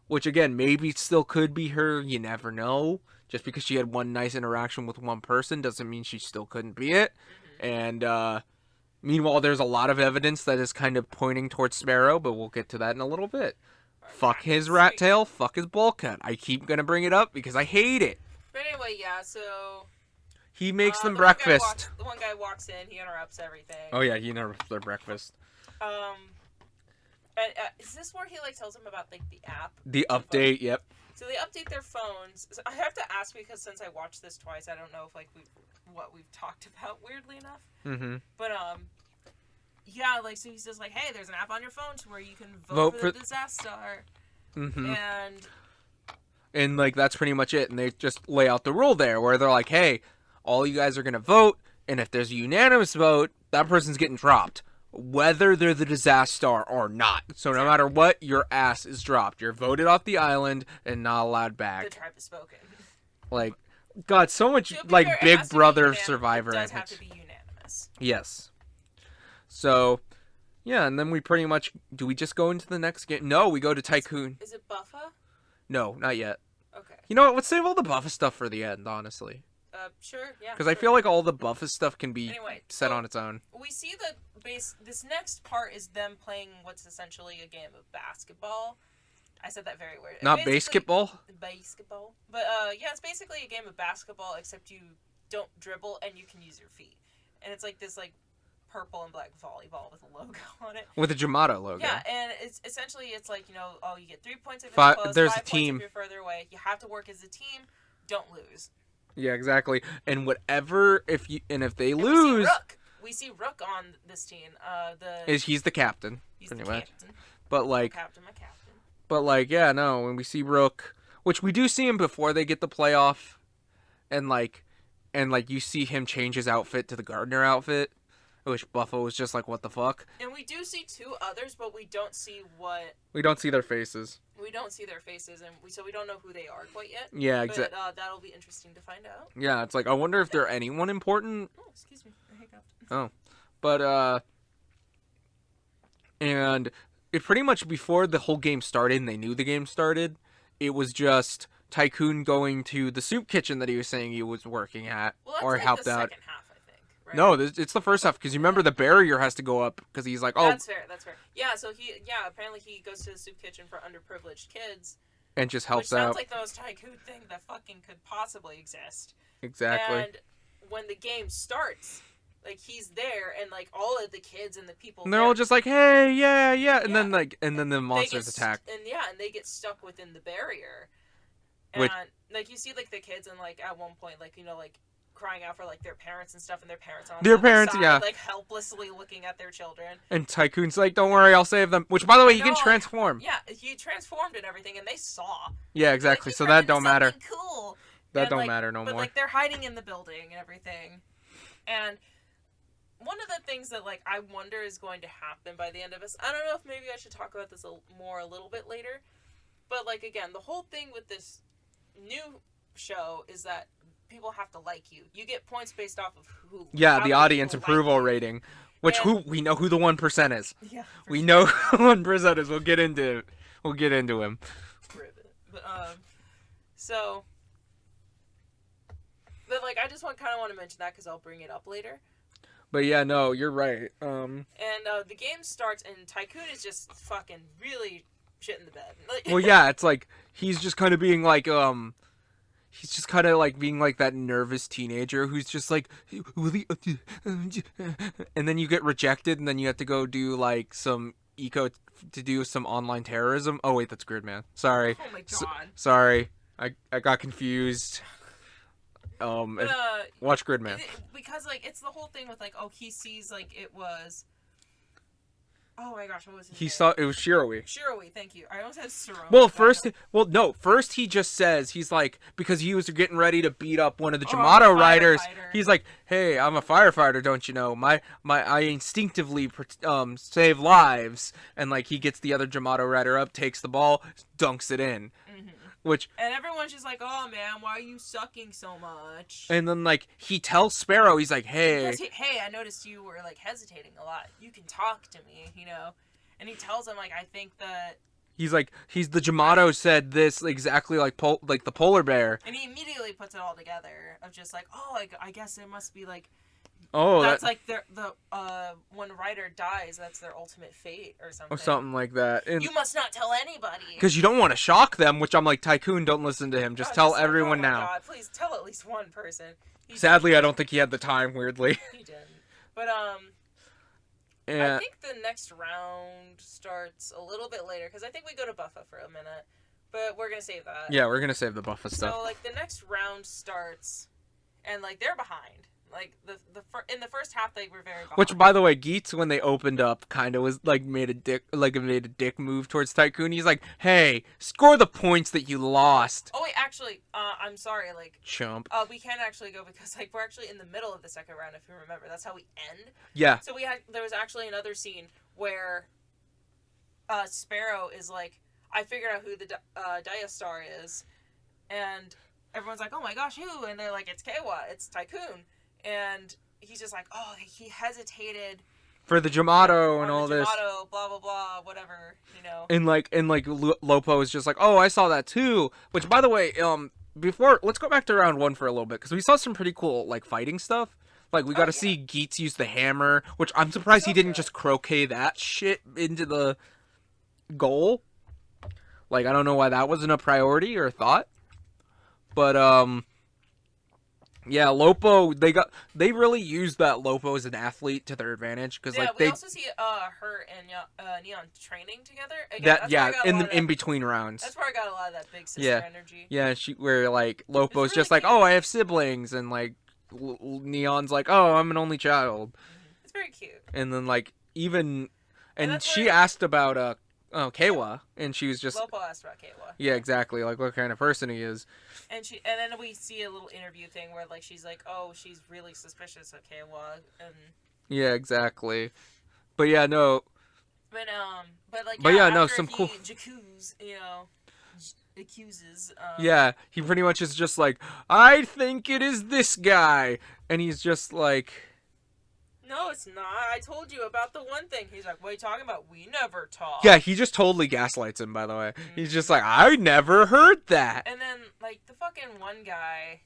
Speaker 1: Which, again, maybe still could be her, you never know. Just because she had one nice interaction with one person doesn't mean she still couldn't be it. Mm-hmm. And, meanwhile, there's a lot of evidence that is kind of pointing towards Sparrow, but we'll get to that in a little bit. Fuck his rat tail, fuck his ball cut. I keep gonna bring it up because I hate it.
Speaker 2: But anyway, yeah, so...
Speaker 1: He makes them breakfast.
Speaker 2: The one guy walks in, he interrupts everything.
Speaker 1: Oh yeah, he interrupts their breakfast.
Speaker 2: And, is this where he like tells them about like the app?
Speaker 1: The update, yep.
Speaker 2: So they update their phones. So I have to ask because since I watched this twice, I don't know if like we've talked about weirdly enough. Mm-hmm. But yeah, like so he says like, hey, there's an app on your phone to where you can vote for the disaster. Mm-hmm.
Speaker 1: And like that's pretty much it. And they just lay out the rule there where they're like, hey, all you guys are gonna vote, and if there's a unanimous vote, that person's getting dropped. Whether they're the disaster or not. So no matter what, your ass is dropped. You're voted off the island and not allowed back.
Speaker 2: The tribe has spoken.
Speaker 1: Like, God, so much like Big Brother Survivor.
Speaker 2: It does have to be unanimous.
Speaker 1: Yes. So yeah, and then we pretty much do we just go into the next game? No, we go to Tycoon.
Speaker 2: Is it Buffa?
Speaker 1: No, not yet.
Speaker 2: Okay.
Speaker 1: You know what? Let's save all the Buffa stuff for the end, honestly.
Speaker 2: Sure, yeah.
Speaker 1: Because
Speaker 2: sure.
Speaker 1: I feel like all the Buffa stuff can be
Speaker 2: Anyway,
Speaker 1: set
Speaker 2: so
Speaker 1: on its own.
Speaker 2: we see the base. This next part is them playing what's essentially a game of basketball. I said that very weird.
Speaker 1: Not basketball?
Speaker 2: Basketball. But, yeah, it's basically a game of basketball, except you don't dribble and you can use your feet. And it's like this, like, purple and black volleyball with a logo on it.
Speaker 1: With a Jamato logo.
Speaker 2: Yeah, and it's essentially, it's like, you know, you get 3 points if
Speaker 1: Five,
Speaker 2: you're close,
Speaker 1: there's
Speaker 2: 5
Speaker 1: a team.
Speaker 2: points if you're further away. You have to work as a team. Don't lose.
Speaker 1: Yeah, exactly. And whatever, if they
Speaker 2: And
Speaker 1: lose...
Speaker 2: We see Rook on this team.
Speaker 1: He's the captain,
Speaker 2: he's
Speaker 1: pretty
Speaker 2: the
Speaker 1: much.
Speaker 2: captain.
Speaker 1: But, like...
Speaker 2: My captain.
Speaker 1: But, like, yeah, no, when we see Rook... Which we do see him before they get the playoff. And, like, you see him change his outfit to the Gardner outfit. Which Buffo was just like, what the fuck?
Speaker 2: And we do see 2 others, but we don't see what...
Speaker 1: We don't see their faces.
Speaker 2: We don't see their faces, and so we don't know who they are quite yet.
Speaker 1: Yeah, exactly.
Speaker 2: But that'll be interesting to find out.
Speaker 1: Yeah, it's like, I wonder if they're anyone important.
Speaker 2: Oh, excuse me. I hiccuped.
Speaker 1: Oh. But, and it pretty much before the whole game started, and they knew the game started, it was just Tycoon going to the soup kitchen that he was saying he was working at,
Speaker 2: Well, that's
Speaker 1: or
Speaker 2: like
Speaker 1: helped
Speaker 2: the
Speaker 1: out.
Speaker 2: second half, I think. Right?
Speaker 1: No, it's the first half, because you remember the barrier has to go up, because he's like, oh.
Speaker 2: That's fair. Yeah, so apparently he goes to the soup kitchen for underprivileged kids.
Speaker 1: And just helps
Speaker 2: which
Speaker 1: out.
Speaker 2: Sounds like the most Tycoon thing that fucking could possibly exist.
Speaker 1: Exactly.
Speaker 2: And when the game starts, like, he's there, and, like, all of the kids and the people
Speaker 1: And they're all just like, hey, yeah, yeah. And then, like, and then the
Speaker 2: they
Speaker 1: monsters
Speaker 2: get
Speaker 1: attack.
Speaker 2: and they get stuck within the barrier.
Speaker 1: Which-
Speaker 2: And, like, you see, like, the kids, and, like, at one point, like, you know, like, crying out for, like, their parents and stuff, and their parents on
Speaker 1: Their
Speaker 2: the other
Speaker 1: parents,
Speaker 2: side,
Speaker 1: yeah.
Speaker 2: like, helplessly looking at their children.
Speaker 1: And Tycoon's like, don't worry, I'll save them. Which, by the way, he
Speaker 2: No,
Speaker 1: can transform.
Speaker 2: Yeah, he transformed and everything, and they saw.
Speaker 1: Yeah, exactly.
Speaker 2: Like, he
Speaker 1: So
Speaker 2: turned
Speaker 1: that
Speaker 2: into
Speaker 1: don't matter.
Speaker 2: something Cool.
Speaker 1: That
Speaker 2: And,
Speaker 1: don't
Speaker 2: like,
Speaker 1: matter no
Speaker 2: but,
Speaker 1: more.
Speaker 2: like, they're hiding in the building and everything. And one of the things that, like, I wonder is going to happen by the end of this, I don't know if maybe I should talk about this a little bit later, but, like, again, the whole thing with this new show is that people have to like you. You get points based off of who.
Speaker 1: Yeah,
Speaker 2: how
Speaker 1: the
Speaker 2: many
Speaker 1: audience
Speaker 2: people
Speaker 1: approval
Speaker 2: like you.
Speaker 1: rating. Which
Speaker 2: And-
Speaker 1: we know who the 1% is.
Speaker 2: Yeah.
Speaker 1: We know who 1% is. We'll get into him.
Speaker 2: But, so, but, like, I just kind of want to mention that because I'll bring it up later.
Speaker 1: But yeah, no, you're right.
Speaker 2: And the game starts, and Tycoon is just fucking really shit in the bed. Like,
Speaker 1: Well, yeah, it's like he's just kind of being like he's just kind of like being like that nervous teenager who's just like, and then you get rejected, and then you have to go do like some to do some online terrorism. Oh wait, that's Gridman. Sorry.
Speaker 2: Oh my god.
Speaker 1: Sorry, I got confused.
Speaker 2: But,
Speaker 1: Watch Gridman.
Speaker 2: because, like, it's the whole thing with, like, oh, he sees, like, it was... Oh my gosh, what was his
Speaker 1: He
Speaker 2: name?
Speaker 1: saw it was Shiroi.
Speaker 2: Shiroi, thank you. I almost said Saroma.
Speaker 1: Well, first he just says, he's like, because he was getting ready to beat up one of the Jamato riders.
Speaker 2: firefighter.
Speaker 1: He's like, hey, I'm a firefighter, don't you know? I instinctively save lives. And like he gets the other Jamato rider up, takes the ball, dunks it in.
Speaker 2: Mm-hmm.
Speaker 1: Which,
Speaker 2: and everyone's just like, oh man, why are you sucking so much?
Speaker 1: and then like he tells Sparrow, he's like, hey,
Speaker 2: Hey, I noticed you were, like, hesitating a lot. You can talk to me, you know? And he tells him, like, I think that...
Speaker 1: he's the Jamato said this exactly like the polar bear.
Speaker 2: And he immediately puts it all together of just like, oh, I guess it must be, like...
Speaker 1: Oh,
Speaker 2: that's like when a rider dies, that's their ultimate fate or something.
Speaker 1: or something like that. And
Speaker 2: You must not tell anybody.
Speaker 1: because you don't want to shock them, which I'm like, Tycoon, don't listen to him. Just tell
Speaker 2: like,
Speaker 1: everyone
Speaker 2: oh my
Speaker 1: now.
Speaker 2: God, please tell at least one person.
Speaker 1: Sadly, I don't think he had the time, weirdly.
Speaker 2: He didn't. But,
Speaker 1: And
Speaker 2: I think the next round starts a little bit later, because I think we go to Buffa for a minute. But we're going to save that.
Speaker 1: yeah, we're gonna save the Buffa stuff.
Speaker 2: So, like, the next round starts, and, like, they're behind. Like, in the first half, they were very behind.
Speaker 1: Which, by the way, Geets, when they opened up, kind of was like made a dick move towards Tycoon. He's like, "Hey, score the points that you lost."
Speaker 2: Oh, wait, actually, I'm sorry, like...
Speaker 1: Chump.
Speaker 2: We can't actually go because, like, we're actually in the middle of the second round, if you remember. That's how we end.
Speaker 1: Yeah.
Speaker 2: So there was actually another scene where Sparrow is like, I figured out who the Diastar is, and everyone's like, oh my gosh, who? And they're like, it's Kawa, it's Tycoon. And he's just like, oh, he hesitated
Speaker 1: for the Jamato and
Speaker 2: on
Speaker 1: all
Speaker 2: the
Speaker 1: this.
Speaker 2: Jamato, blah blah blah, whatever, you know.
Speaker 1: And Lopo is just like, oh, I saw that too. Which, by the way, before let's go back to round one for a little bit because we saw some pretty cool like fighting stuff. Like we got to see Geets use the hammer, which I'm surprised he didn't just croquet that shit into the goal. Like I don't know why that wasn't a priority or a thought. But yeah, Lopo they really used that Lopo as an athlete to their advantage because like
Speaker 2: we
Speaker 1: they
Speaker 2: also see her and Neon training together. Again,
Speaker 1: in between rounds.
Speaker 2: That's where I got a lot of that big sister energy.
Speaker 1: Yeah, where like Lopo's
Speaker 2: really
Speaker 1: just like,
Speaker 2: cute.
Speaker 1: oh, I have siblings, and like Neon's like, oh, I'm an only child.
Speaker 2: It's very cute.
Speaker 1: And then like and she
Speaker 2: where...
Speaker 1: asked about Keiwa, and she was just
Speaker 2: Lopo asked about Keiwa.
Speaker 1: Yeah, exactly, like what kind of person he is.
Speaker 2: And then we see a little interview thing where like she's like, oh, she's really suspicious of Keiwa, and
Speaker 1: yeah, exactly. But yeah, no.
Speaker 2: But yeah, no, some cool. Accuses.
Speaker 1: Yeah, he pretty much is just like, I think it is this guy, and he's just like,
Speaker 2: no, it's not. I told you about the one thing. He's like, what are you talking about? We never talk.
Speaker 1: Yeah, he just totally gaslights him, by the way. Mm-hmm. He's just like, I never heard that.
Speaker 2: And then, like, the fucking one guy,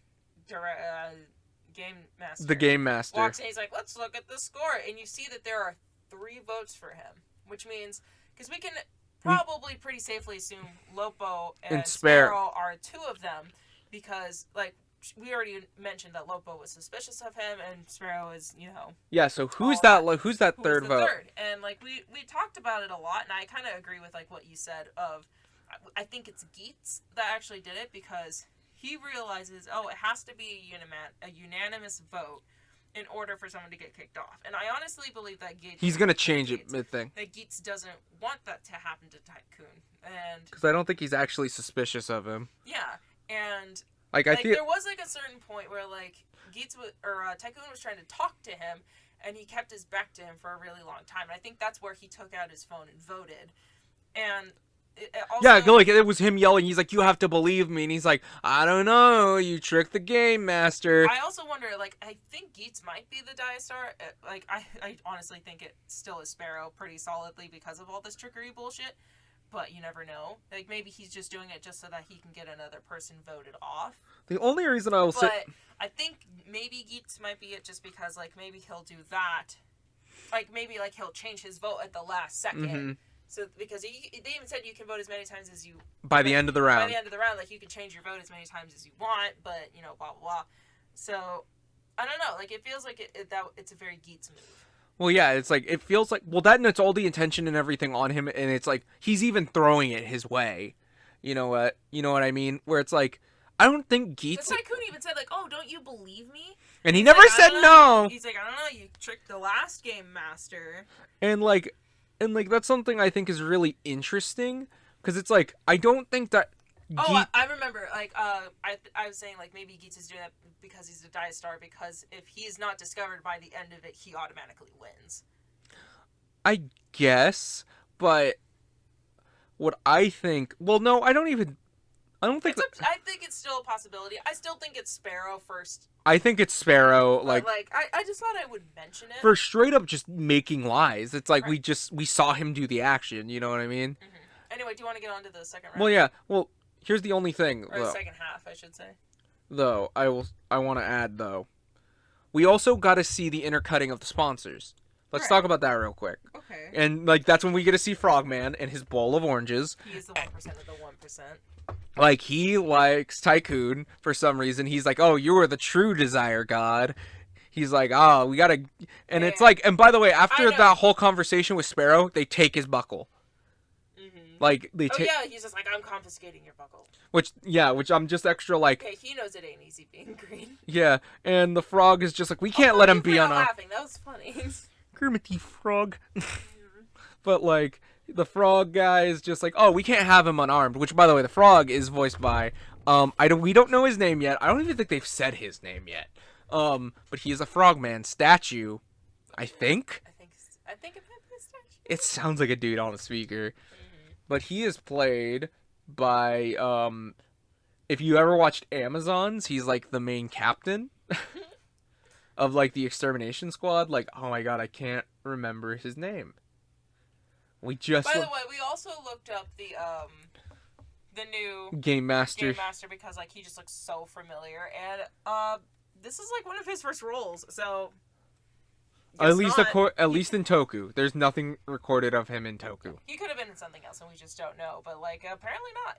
Speaker 2: Game Master.
Speaker 1: The Game Master.
Speaker 2: Walks in, he's like, let's look at the score. And you see that there are 3 votes for him. Which means, because we can probably pretty safely assume Lopo and Sparrow are 2 of them. Because, like, we already mentioned that Lopo was suspicious of him, and Sparrow is, you know.
Speaker 1: Yeah. So who's that third vote?
Speaker 2: And like we talked about it a lot, and I kind of agree with like what you said. I think it's Geets that actually did it because he realizes, oh, it has to be a unanimous vote in order for someone to get kicked off. And I honestly believe that
Speaker 1: he's gonna change it mid-thing.
Speaker 2: That Geets doesn't want that to happen to Tycoon, and
Speaker 1: because I don't think he's actually suspicious of him.
Speaker 2: Yeah, and.
Speaker 1: Like
Speaker 2: there was like a certain point where like Tycoon was trying to talk to him, and he kept his back to him for a really long time. And I think that's where he took out his phone and voted. And
Speaker 1: like it was him yelling. He's like, "You have to believe me," and he's like, "I don't know. You tricked the game master."
Speaker 2: I also wonder, like, I think Geets might be the Diastar. Like, I honestly think it still is Sparrow pretty solidly because of all this trickery bullshit. But you never know. Like, maybe he's just doing it just so that he can get another person voted off.
Speaker 1: The only reason I will say...
Speaker 2: But I think maybe Geets might be it just because, like, maybe he'll do that. Like, maybe, like, he'll change his vote at the last second. Mm-hmm. So, because they even said you can vote as many times as you...
Speaker 1: By the end of the round.
Speaker 2: By the end of the round, like, you can change your vote as many times as you want, but, you know, blah, blah, blah. So, I don't know. Like, it feels like it's a very Geets move.
Speaker 1: Well, yeah, it's like, it feels like, well, that notes all the attention and everything on him, and it's like, he's even throwing it his way. You know what I mean? Where it's like, I don't think Geets...
Speaker 2: The Tycoon even said, like, oh, don't you believe me?
Speaker 1: And he never said no!
Speaker 2: He's like, I don't know, you tricked the last game master.
Speaker 1: And that's something I think is really interesting, because it's like, I don't think that...
Speaker 2: I remember, like, I was saying, like, maybe Geets is doing that because he's a Diastar, because if he is not discovered by the end of it, he automatically wins.
Speaker 1: I guess, but what I think... Well, no, I don't think...
Speaker 2: I think it's still a possibility. I still think it's Sparrow first.
Speaker 1: I think it's Sparrow,
Speaker 2: like I just thought I would mention it.
Speaker 1: For straight up just making lies. It's like,
Speaker 2: right.
Speaker 1: we saw him do the action, you know what I mean?
Speaker 2: Mm-hmm. Anyway, do you want to get on to the second round?
Speaker 1: Well, yeah, here's the only thing,
Speaker 2: or the second half, I should say.
Speaker 1: Though, I want to add, though. We also got to see the intercutting of the sponsors. Let's talk about that real quick.
Speaker 2: Okay.
Speaker 1: And, like, that's when we get to see Frogman and his bowl of oranges.
Speaker 2: He is the 1% of the 1%.
Speaker 1: Like, he likes Tycoon for some reason. He's like, oh, you are the true desire god. He's like, oh, we gotta... And it's like... And by the way, after that whole conversation with Sparrow, they take his buckle. Like, they take...
Speaker 2: Oh, yeah, he's just like, I'm confiscating your buckle.
Speaker 1: Which I'm just extra like...
Speaker 2: Okay, he knows it ain't easy being green.
Speaker 1: Yeah, and the frog is just like, we can't let him be on our...
Speaker 2: laughing, that was funny.
Speaker 1: Grimmity frog. But, like, the frog guy is just like, oh, we can't have him unarmed. Which, by the way, the frog is voiced by... we don't know his name yet. I don't even think they've said his name yet. But he is a frogman statue, I think.
Speaker 2: I think it might be a statue.
Speaker 1: It sounds like a dude on a speaker. But he is played by, if you ever watched Amazons, he's, like, the main captain of, like, the extermination squad. Like, oh my god, I can't remember his name. We just
Speaker 2: By the way, we also looked up the new
Speaker 1: Game Master.
Speaker 2: Game Master because like he just looks so familiar, and this is like one of his first roles, so.
Speaker 1: At least in Toku, there's nothing recorded of him in Toku.
Speaker 2: He could have been in something else, and we just don't know. But like, apparently not.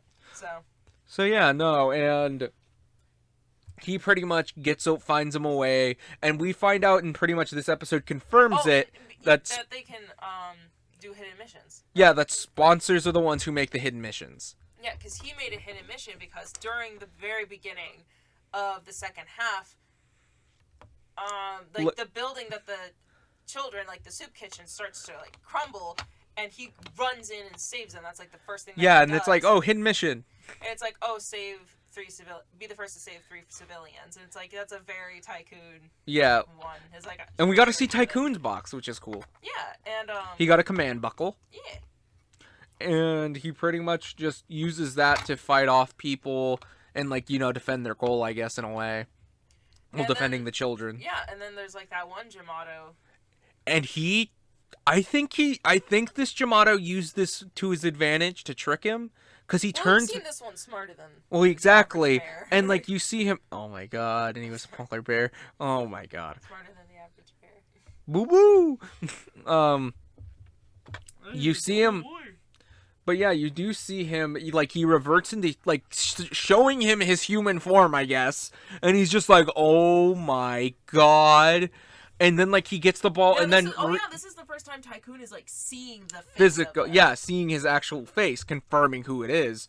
Speaker 1: So yeah, no, and he pretty much finds him away, and we find out, and pretty much this episode confirms that they
Speaker 2: can do hidden missions.
Speaker 1: Yeah, that sponsors are the ones who make the hidden missions.
Speaker 2: Yeah, because he made a hidden mission because during the very beginning of the second half, the building that the children, like the soup kitchen, starts to like crumble, and he runs in and saves them. That's like the first thing that he does.
Speaker 1: It's like, oh, hidden mission.
Speaker 2: And it's like, oh, be the first to save 3 civilians, and it's like that's a very Tycoon one. It's like
Speaker 1: and we got to see Tycoon's box, which is cool.
Speaker 2: Yeah, and
Speaker 1: he got a command buckle.
Speaker 2: Yeah.
Speaker 1: And he pretty much just uses that to fight off people and like, defend their goal, I guess, in a way. While defending the children.
Speaker 2: Yeah, and then there's like that one Jamato.
Speaker 1: And I think this Jamato used this to his advantage to trick him, because he turns.
Speaker 2: I've seen this one smarter than.
Speaker 1: Well, exactly, and like you see him. Oh my god! And he was a polar bear. Oh my god.
Speaker 2: Smarter than the average bear.
Speaker 1: Boo boo. You see him. But yeah, you do see him, like, he reverts into, like, showing him his human form, I guess. And he's just like, oh my god. And then, like, he gets the ball, and then...
Speaker 2: this is the first time Tycoon is, like, seeing the face
Speaker 1: physical, seeing his actual face, confirming who it is.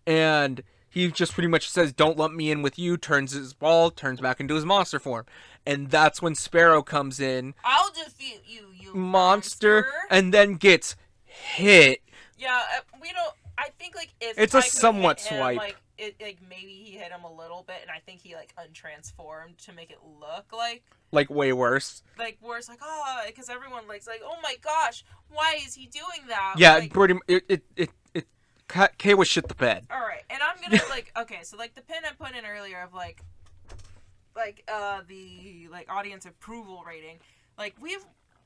Speaker 1: And he just pretty much says, don't lump me in with you, turns his ball, turns back into his monster form. And that's when Sparrow comes in.
Speaker 2: I'll defeat you, you
Speaker 1: monster. And then gets hit.
Speaker 2: Yeah, we don't. I think like if
Speaker 1: it's
Speaker 2: Tycoon
Speaker 1: a somewhat
Speaker 2: hit him,
Speaker 1: swipe.
Speaker 2: Like maybe he hit him a little bit, and I think he like untransformed to make it look
Speaker 1: like way worse.
Speaker 2: Like worse, like because everyone like oh my gosh, why is he doing that?
Speaker 1: Yeah,
Speaker 2: like,
Speaker 1: pretty. Kay was shit the bed.
Speaker 2: All right, and I'm gonna like okay, so like the pin I put in earlier of like the like audience approval rating, like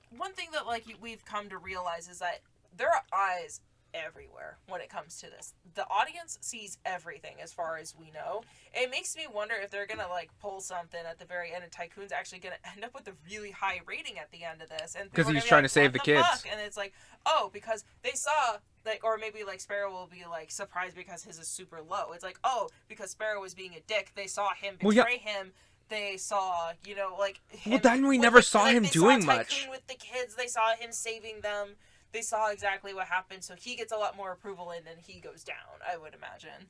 Speaker 2: one thing that like we've come to realize is that there are eyes everywhere when it comes to this. The audience sees everything as far as we know. It makes me wonder if they're gonna like pull something at the very end and Tycoon's actually gonna end up with a really high rating at the end of this, and
Speaker 1: because he's trying to save the kids.
Speaker 2: And it's like, oh, because they saw like, or maybe like Sparrow will be like surprised because his is super low. It's like, oh, because Sparrow was being a dick, they saw him betray him. They saw, like him,
Speaker 1: well, then we never saw him doing much
Speaker 2: with the kids. They saw him saving them. They saw exactly what happened, so he gets a lot more approval in, and he goes down, I would imagine.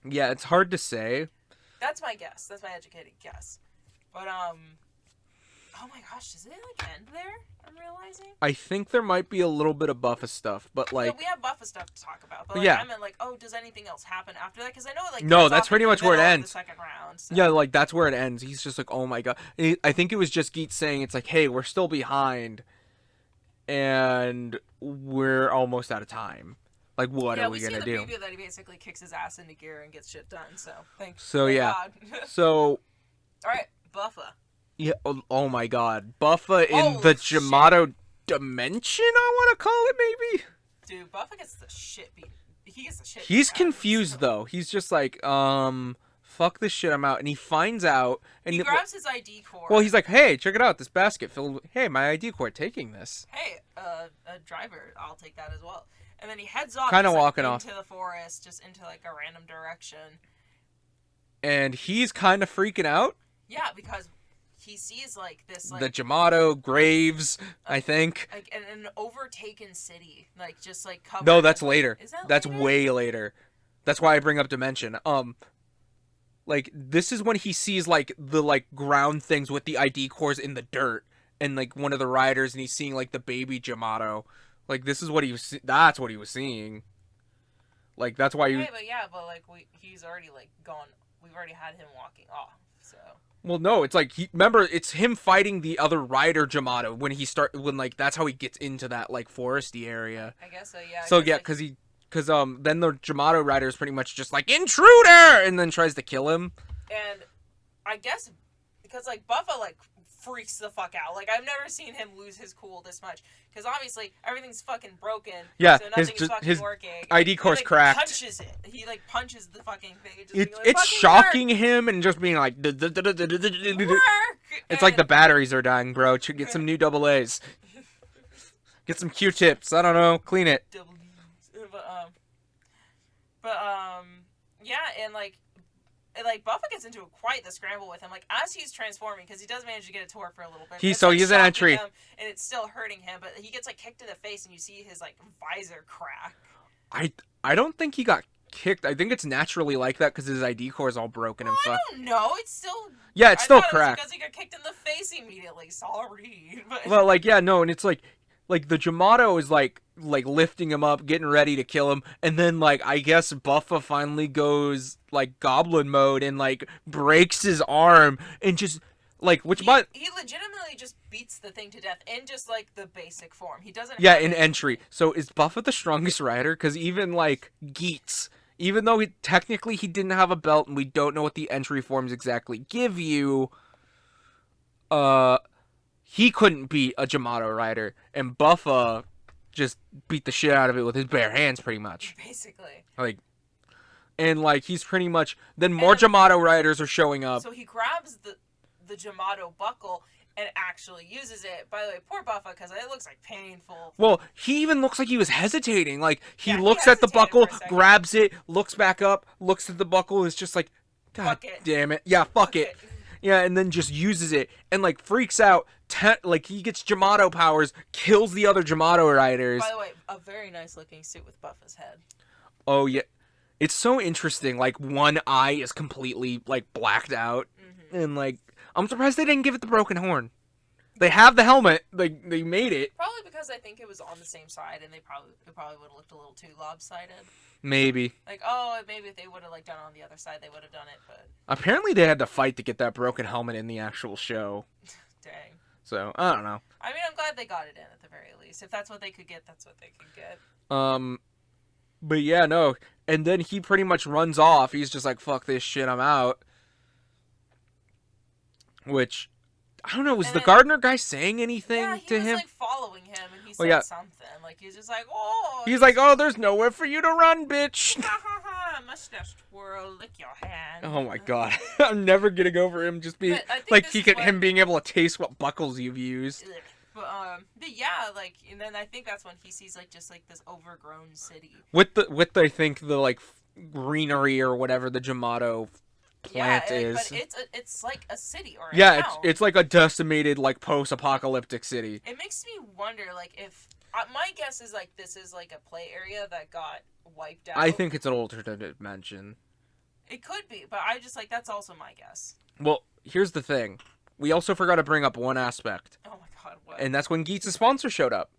Speaker 1: Yeah, it's hard to say.
Speaker 2: That's my guess. That's my educated guess. But, oh my gosh, does it, like, end there? I'm realizing?
Speaker 1: I think there might be a little bit of Buffa stuff, but, like...
Speaker 2: No, we have Buffa stuff to talk about, but, like,
Speaker 1: yeah.
Speaker 2: I meant, like, oh, does anything else happen after that? Because I know, like...
Speaker 1: No, that's pretty much where it ends.
Speaker 2: The second round, so.
Speaker 1: Yeah, like, that's where it ends. He's just like, oh my god. I think it was just Geet saying, it's like, hey, we're still behind, and we're almost out of time. Like, what are we gonna do?
Speaker 2: Yeah, we see the preview that he basically kicks his ass into gear and gets shit done, so thanks.
Speaker 1: So,
Speaker 2: thank
Speaker 1: yeah.
Speaker 2: God.
Speaker 1: So...
Speaker 2: Alright, Buffa.
Speaker 1: Yeah, oh my god. Buffa in the Jamato dimension, I want to call it, maybe?
Speaker 2: Dude, Buffa gets the shit beat. He gets the shit
Speaker 1: He's
Speaker 2: beat
Speaker 1: confused, though. He's just like, fuck this shit, I'm out. And he finds out... and
Speaker 2: he grabs his ID cord.
Speaker 1: Well, he's like, hey, check it out, this basket filled with... Hey, my ID cord, taking this.
Speaker 2: Hey, a driver, I'll take that as well. And then he heads off.
Speaker 1: Kind of walking
Speaker 2: like,
Speaker 1: off.
Speaker 2: Into the forest, just into, like, a random direction.
Speaker 1: And he's kind of freaking out.
Speaker 2: Yeah, because... he sees, like, this, like...
Speaker 1: the Jamato graves, I think.
Speaker 2: Like, an overtaken city. Like, just, like, covered...
Speaker 1: No, that's later.
Speaker 2: Is that
Speaker 1: That's
Speaker 2: later?
Speaker 1: way later. That's why I bring up Dimension. Like, this is when he sees, like, the, like, ground things with the ID cores in the dirt. And, like, one of the riders, and he's seeing, like, the baby Jamato. Like, this is what he was... that's what he was seeing. Like, that's why he...
Speaker 2: Yeah, but, like, he's already, like, gone... We've already had him walking off, so...
Speaker 1: Well, no, it's like remember, it's him fighting the other rider Jamato when like that's how he gets into that like foresty area.
Speaker 2: I guess so, yeah.
Speaker 1: So yeah, because then the Jamato rider is pretty much just like intruder, and then tries to kill him.
Speaker 2: And I guess because like Buffa like freaks the fuck out. Like, I've never seen him lose his cool this much. Because obviously, everything's fucking broken.
Speaker 1: Yeah,
Speaker 2: so nothing's fucking
Speaker 1: his
Speaker 2: working.
Speaker 1: ID core's
Speaker 2: he, like,
Speaker 1: cracked.
Speaker 2: Punches it. He, like, punches the fucking thing.
Speaker 1: It's shocking him and just being like... It's like the batteries are dying, bro. Get some new AA's. Get some Q-tips. I don't know. Clean it.
Speaker 2: Yeah, and like Buffa gets into quite the scramble with him, like as he's transforming, because he does manage to get it to work for a little bit.
Speaker 1: He's an entry,
Speaker 2: and it's still hurting him, but he gets like kicked in the face, and you see his like visor crack.
Speaker 1: I don't think he got kicked. I think it's naturally like that because his ID core is all broken and fucked.
Speaker 2: I don't know. It's still
Speaker 1: it's still cracked.
Speaker 2: Because he got kicked in the face immediately. Sorry. But...
Speaker 1: Well, like and it's like the Jamato is like lifting him up, getting ready to kill him, and then like I guess Buffa finally goes like goblin mode and like breaks his arm and just like he
Speaker 2: legitimately just beats the thing to death in just like the basic form. He doesn't
Speaker 1: in entry. So is Buffa the strongest rider? Because even like Geets, even though technically he didn't have a belt and we don't know what the entry forms exactly give you, he couldn't beat a Jamato rider, and Buffa just beat the shit out of it with his bare hands, pretty much.
Speaker 2: Basically.
Speaker 1: And he's pretty much... Then more Jamato riders are showing up.
Speaker 2: So he grabs the Jamato buckle and actually uses it. By the way, poor Buffa, because it looks like painful.
Speaker 1: Well, he even looks like he was hesitating. He looks at the buckle, grabs it, looks back up, looks at the buckle, is just like, God damn it. Yeah, fuck it. Yeah, and then just uses it and freaks out. He gets Jamato powers, kills the other Jamato riders.
Speaker 2: By the way, a very nice looking suit with Buffa's head.
Speaker 1: Oh yeah, it's so interesting. One eye is completely blacked out, and I'm surprised they didn't give it the broken horn. They have the helmet. They made it.
Speaker 2: Probably because I think it was on the same side, and it probably would have looked a little too lopsided.
Speaker 1: Maybe.
Speaker 2: Maybe if they would have done it on the other side, they would have done it. But
Speaker 1: apparently they had to fight to get that broken helmet in the actual show.
Speaker 2: Dang.
Speaker 1: So I don't know.
Speaker 2: I mean, I'm glad they got it in at the very least. If that's what they could get, that's what they could get.
Speaker 1: But yeah, no. And then he pretty much runs off. He's just like, "Fuck this shit, I'm out." Which. I don't know, was the gardener guy saying anything to him?
Speaker 2: He was, following him, and he said something. He was just like, oh...
Speaker 1: He's like, oh, there's nowhere for you to run, bitch!
Speaker 2: Mustache twirl, lick your hand.
Speaker 1: Oh my god. I'm never getting over him just being... him being able to taste what buckles you've used.
Speaker 2: But yeah, and then I think that's when he sees, just, this overgrown city.
Speaker 1: With I think, the, greenery or whatever the Jamato... plant is.
Speaker 2: But it's like a city or a
Speaker 1: town. It's like a decimated post-apocalyptic city.
Speaker 2: It makes me wonder if my guess is this is a play area that got wiped out.
Speaker 1: I think it's an alternate dimension.
Speaker 2: It could be, but I just that's also my guess.
Speaker 1: Well, here's the thing. We also forgot to bring up one aspect.
Speaker 2: Oh my god, what?
Speaker 1: And that's when Geets' sponsor showed up.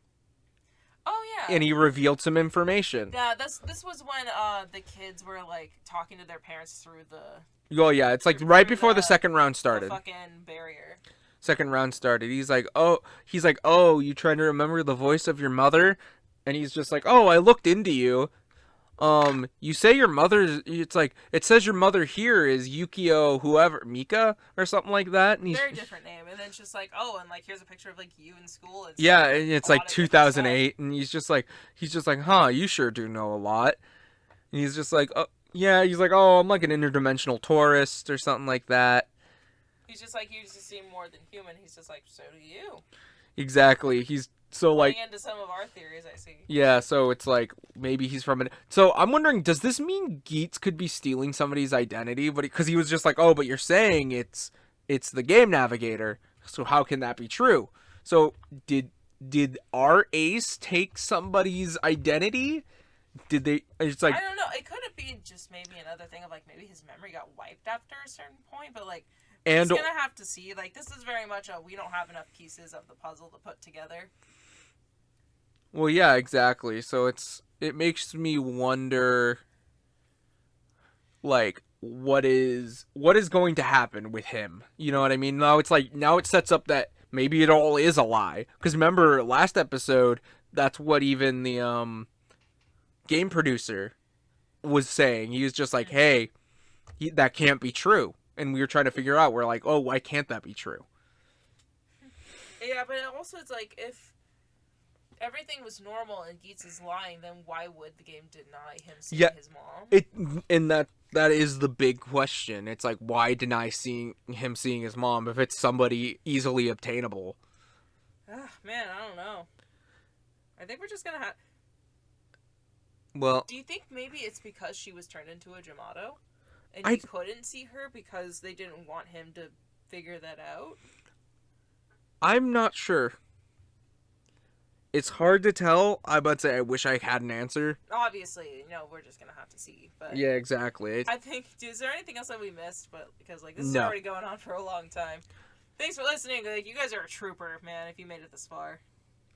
Speaker 2: Oh yeah.
Speaker 1: And he revealed some information.
Speaker 2: Yeah, this was when the kids were talking to their parents through the
Speaker 1: Oh yeah, it's right before the second round started.
Speaker 2: The fucking barrier.
Speaker 1: Second round started. He's like, oh, you trying to remember the voice of your mother? And he's just like, oh, I looked into you. You say your mother's. It says your mother here is Yukio, whoever, Mika or something like that. And
Speaker 2: very different name. And then it's just and here's a picture of you in school. And
Speaker 1: yeah, and it's 2008, and he's just like, huh, you sure do know a lot. And he's just like, oh. Yeah, he's like, oh, I'm like an interdimensional tourist or something like that.
Speaker 2: He's just you just seem more than human. He's just so do you.
Speaker 1: Exactly. He's so
Speaker 2: Going into some of our theories, I see.
Speaker 1: Yeah, so it's maybe he's from So I'm wondering, does this mean Geets could be stealing somebody's identity? But because he was just like, oh, but you're saying it's the game navigator. So how can that be true? So did our Ace take somebody's identity? Did they? It's
Speaker 2: I don't know. It could have been just maybe another thing of maybe his memory got wiped after a certain point, but he's gonna have to see. This is very much we don't have enough pieces of the puzzle to put together.
Speaker 1: Well, yeah, exactly. So it makes me wonder, what is going to happen with him? You know what I mean? Now it sets up that maybe it all is a lie. Because remember last episode, that's what even the game producer was saying. He was just like, hey, that can't be true. And we were trying to figure out, we're like, oh, why can't that be true?
Speaker 2: Yeah, but also it's like, if everything was normal and Geets is lying, then why would the game deny him seeing
Speaker 1: Yeah,
Speaker 2: his mom?
Speaker 1: and that is the big question. It's like, why deny seeing his mom if it's somebody easily obtainable?
Speaker 2: Man, I don't know. I think we're just gonna have...
Speaker 1: Well,
Speaker 2: Do you think maybe it's because she was turned into a Jamato? And
Speaker 1: I
Speaker 2: he couldn't see her because they didn't want him to figure that out?
Speaker 1: I'm not sure. It's hard to tell. I about to say I wish I had an answer.
Speaker 2: Obviously, we're just gonna have to see. But
Speaker 1: Yeah, exactly.
Speaker 2: I think, is there anything else that we missed? But because this is
Speaker 1: No.
Speaker 2: already going on for a long time. Thanks for listening. Like, you guys are a trooper, man. If you made it this far,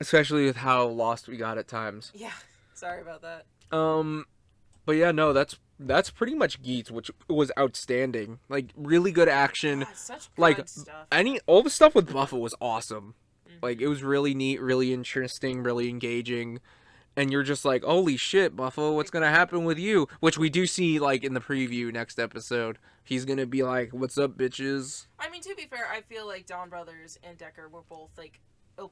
Speaker 1: Especially with how lost we got at times.
Speaker 2: yeah. Sorry about that.
Speaker 1: But yeah, no, that's pretty much Geats, which was outstanding. Like, really good action.
Speaker 2: God, such good
Speaker 1: Like,
Speaker 2: stuff.
Speaker 1: all the stuff with Buffa was awesome.
Speaker 2: Mhm.
Speaker 1: Like, it was really neat, really interesting, really engaging. And you're just like, holy shit, Buffa, what's gonna happen with you? Which we do see, like, in the preview next episode. He's gonna be like, what's up, bitches?
Speaker 2: I mean, to be fair, I feel like Dawn Brothers and Decker were both, like,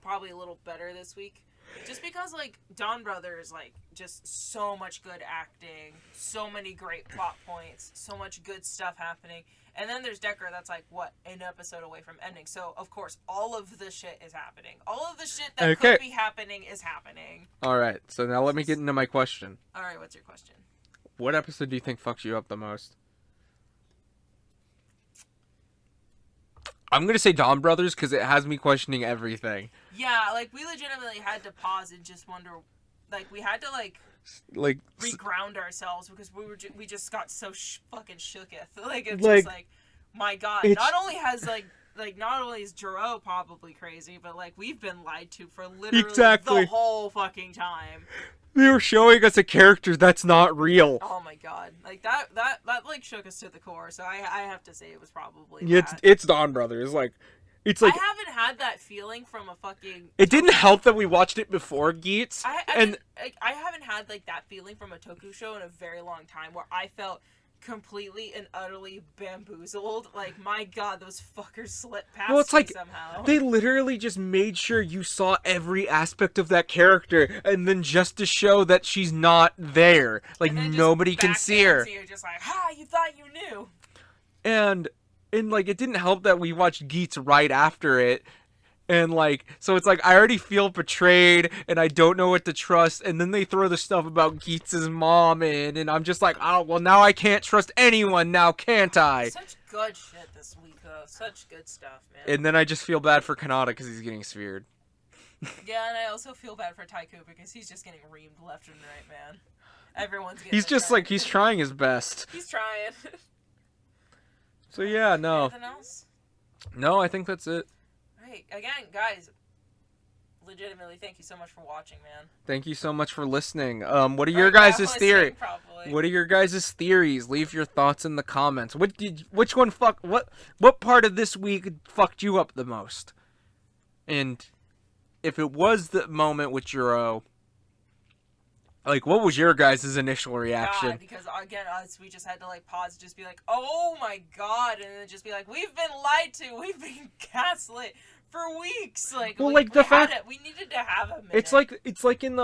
Speaker 2: probably a little better this week. Just because, like, Dawn Brothers, like, just so much good acting, so many great plot points, so much good stuff happening. And then there's Decker that's, like, an episode away from ending. So, of course, all of the shit is happening. All of the shit that could be happening is happening.
Speaker 1: Alright, so now let me get into my question.
Speaker 2: Alright, what's your question?
Speaker 1: What episode do you think fucks you up the most? I'm gonna say Dawn Brothers because it has me questioning everything.
Speaker 2: Yeah, like, we legitimately had to pause and just wonder, like, we had to, like reground ourselves because we just got so fucking shooketh. Like, it's just like, my God. Not only is Jiro probably crazy, but, like, we've been lied to for literally the whole fucking time.
Speaker 1: They were showing us a character that's not real.
Speaker 2: Oh my God. Like, that like, shook us to the core, so I have to say it was probably
Speaker 1: It's Dawn Brothers. It's like...
Speaker 2: I haven't had that feeling from a fucking...
Speaker 1: It didn't help that we watched it before Geats.
Speaker 2: I haven't had, like, that feeling from a Toku show in a very long time where I felt completely and utterly bamboozled. Like, my God, those fuckers slipped past me somehow.
Speaker 1: They literally just made sure you saw every aspect of that character, and then just to show that she's not there. Like, nobody can see her.
Speaker 2: You're just like, ha, you thought you knew.
Speaker 1: And like, it didn't help that we watched Geats right after it. And, like, so it's like, I already feel betrayed, and I don't know what to trust, and then they throw the stuff about Geats' mom in, and I'm just like, oh, well, now I can't trust anyone now, can't I?
Speaker 2: Such good shit this week, though. Such good stuff, man.
Speaker 1: And then I just feel bad for Kanata because he's getting sphered.
Speaker 2: Yeah, and I also feel bad for Taiku because he's just getting reamed left and right, man. Everyone's getting...
Speaker 1: He's just, like, he's trying his best.
Speaker 2: He's trying.
Speaker 1: So, yeah, no.
Speaker 2: Anything else?
Speaker 1: No, I think that's it.
Speaker 2: Right. Again, guys, legitimately, thank you so much for watching, man.
Speaker 1: Thank you so much for listening. What are your guys' theories? What are your guys' theories? Leave your thoughts in the comments. What part of this week fucked you up the most? And if it was the moment with Jiro, like, what was your guys' initial reaction?
Speaker 2: God, because, again, we just had to, like, pause and just be like, oh my God, and then just be like, we've been lied to, we've been gaslit for weeks. Like, well, like, we needed to have a minute.
Speaker 1: It's like in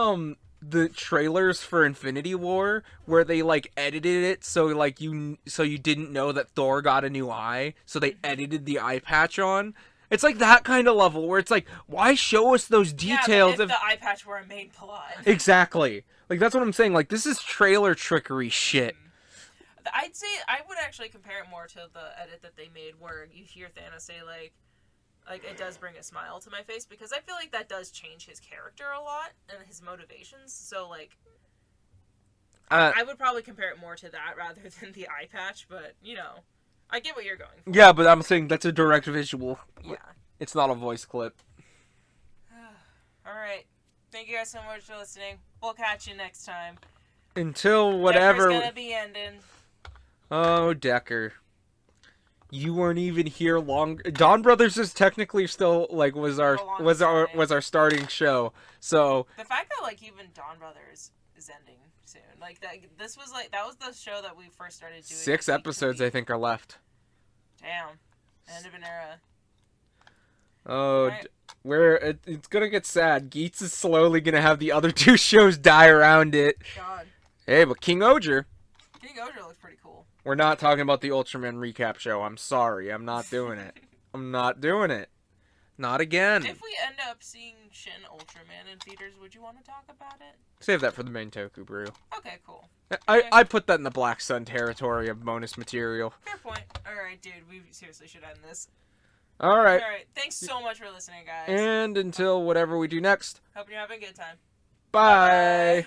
Speaker 1: the trailers for Infinity War where they, like, edited it so you didn't know that Thor got a new eye, so they edited the eye patch on. It's like that kind of level where it's like, why show us those details
Speaker 2: if the eye patch were a main plot?
Speaker 1: Exactly. Like, that's what I'm saying. Like, this is trailer trickery shit.
Speaker 2: I'd say I would actually compare it more to the edit that they made where you hear Thanos say, like it does bring a smile to my face, because I feel like that does change his character a lot and his motivations. So, like, I would probably compare it more to that rather than the eye patch, but, I get what you're going for.
Speaker 1: Yeah, but I'm saying that's a direct visual.
Speaker 2: Yeah.
Speaker 1: It's not a voice clip.
Speaker 2: Alright. Thank you guys so much for listening. We'll catch you next time.
Speaker 1: Until whatever...
Speaker 2: Decker's gonna be ending.
Speaker 1: Oh, Decker. You weren't even here long... Dawn Brothers is technically still, like, was our starting show. So...
Speaker 2: The fact that, like, even Dawn Brothers is ending soon. Like, that was the show that we first started doing.
Speaker 1: 6 episodes, I think, are left.
Speaker 2: Damn. End of an era.
Speaker 1: Oh,
Speaker 2: Right.
Speaker 1: it's gonna get sad. Geets is slowly gonna have the other two shows die around it.
Speaker 2: God.
Speaker 1: Hey, but King Oger.
Speaker 2: King Oger looks pretty cool.
Speaker 1: We're not talking about the Ultraman recap show. I'm sorry. I'm not doing it. I'm not doing it. Not again.
Speaker 2: If we end up seeing Shin Ultraman in theaters, would you want to talk about it?
Speaker 1: Save that for the main TokuBrew.
Speaker 2: Okay, cool.
Speaker 1: I put that in the Black Sun territory of bonus material.
Speaker 2: Fair point. Alright, dude, we seriously should end this.
Speaker 1: Alright.
Speaker 2: Alright, thanks so much for listening, guys.
Speaker 1: And until whatever we do next.
Speaker 2: Hope you're having a good time.
Speaker 1: Bye.
Speaker 2: Bye.